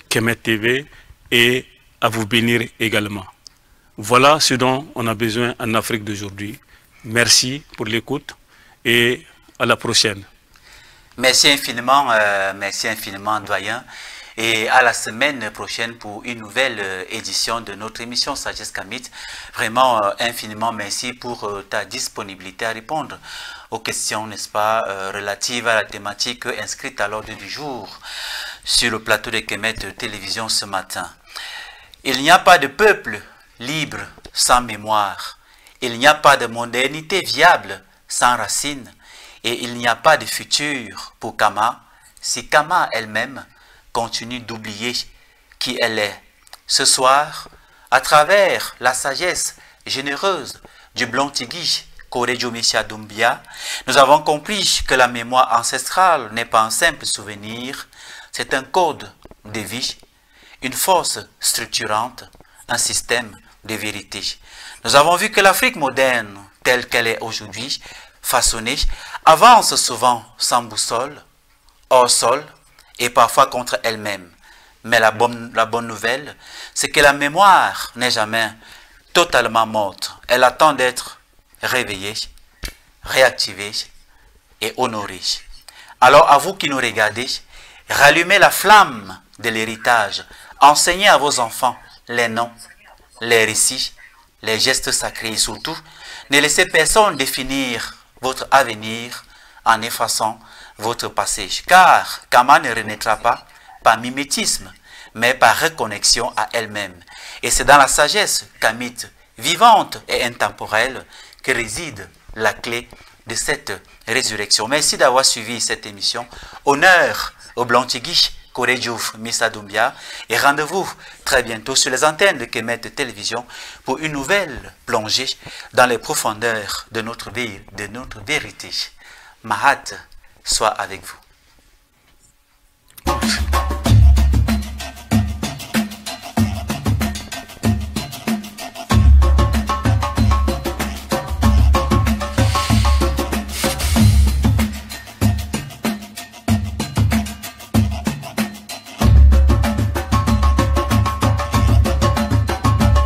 Kemet TV et à vous bénir également. Voilà ce dont on a besoin en Afrique d'aujourd'hui. Merci pour l'écoute et à la prochaine. Merci infiniment, doyen. Et à la semaine prochaine pour une nouvelle édition de notre émission Sagesse Kamit. Vraiment, infiniment merci pour ta disponibilité à répondre aux questions, n'est-ce pas, relatives à la thématique inscrite à l'ordre du jour sur le plateau de Kemet Télévision ce matin. Il n'y a pas de peuple libre sans mémoire. Il n'y a pas de modernité viable sans racines. Et il n'y a pas de futur pour Kama si Kama elle-même continue d'oublier qui elle est. Ce soir, à travers la sagesse généreuse du Blontigui Korejo Misha Doumbia, nous avons compris que la mémoire ancestrale n'est pas un simple souvenir, c'est un code de vie, une force structurante, un système de vérité. Nous avons vu que l'Afrique moderne, telle qu'elle est aujourd'hui, façonnée, avance souvent sans boussole, hors sol, et parfois contre elle-même. Mais la bonne nouvelle, c'est que la mémoire n'est jamais totalement morte. Elle attend d'être réveillée, réactivée et honorée. Alors à vous qui nous regardez, rallumez la flamme de l'héritage. Enseignez à vos enfants les noms, les récits, les gestes sacrés et surtout, ne laissez personne définir votre avenir en effaçant votre passé. Car Kama ne renaîtra pas par mimétisme, mais par reconnexion à elle-même. Et c'est dans la sagesse kamite, vivante et intemporelle, que réside la clé de cette résurrection. Merci d'avoir suivi cette émission. Honneur au Blontigui Korejo Misha Doumbia et rendez-vous très bientôt sur les antennes de Kemet Télévision pour une nouvelle plongée dans les profondeurs de notre vérité. Mahat soit avec vous.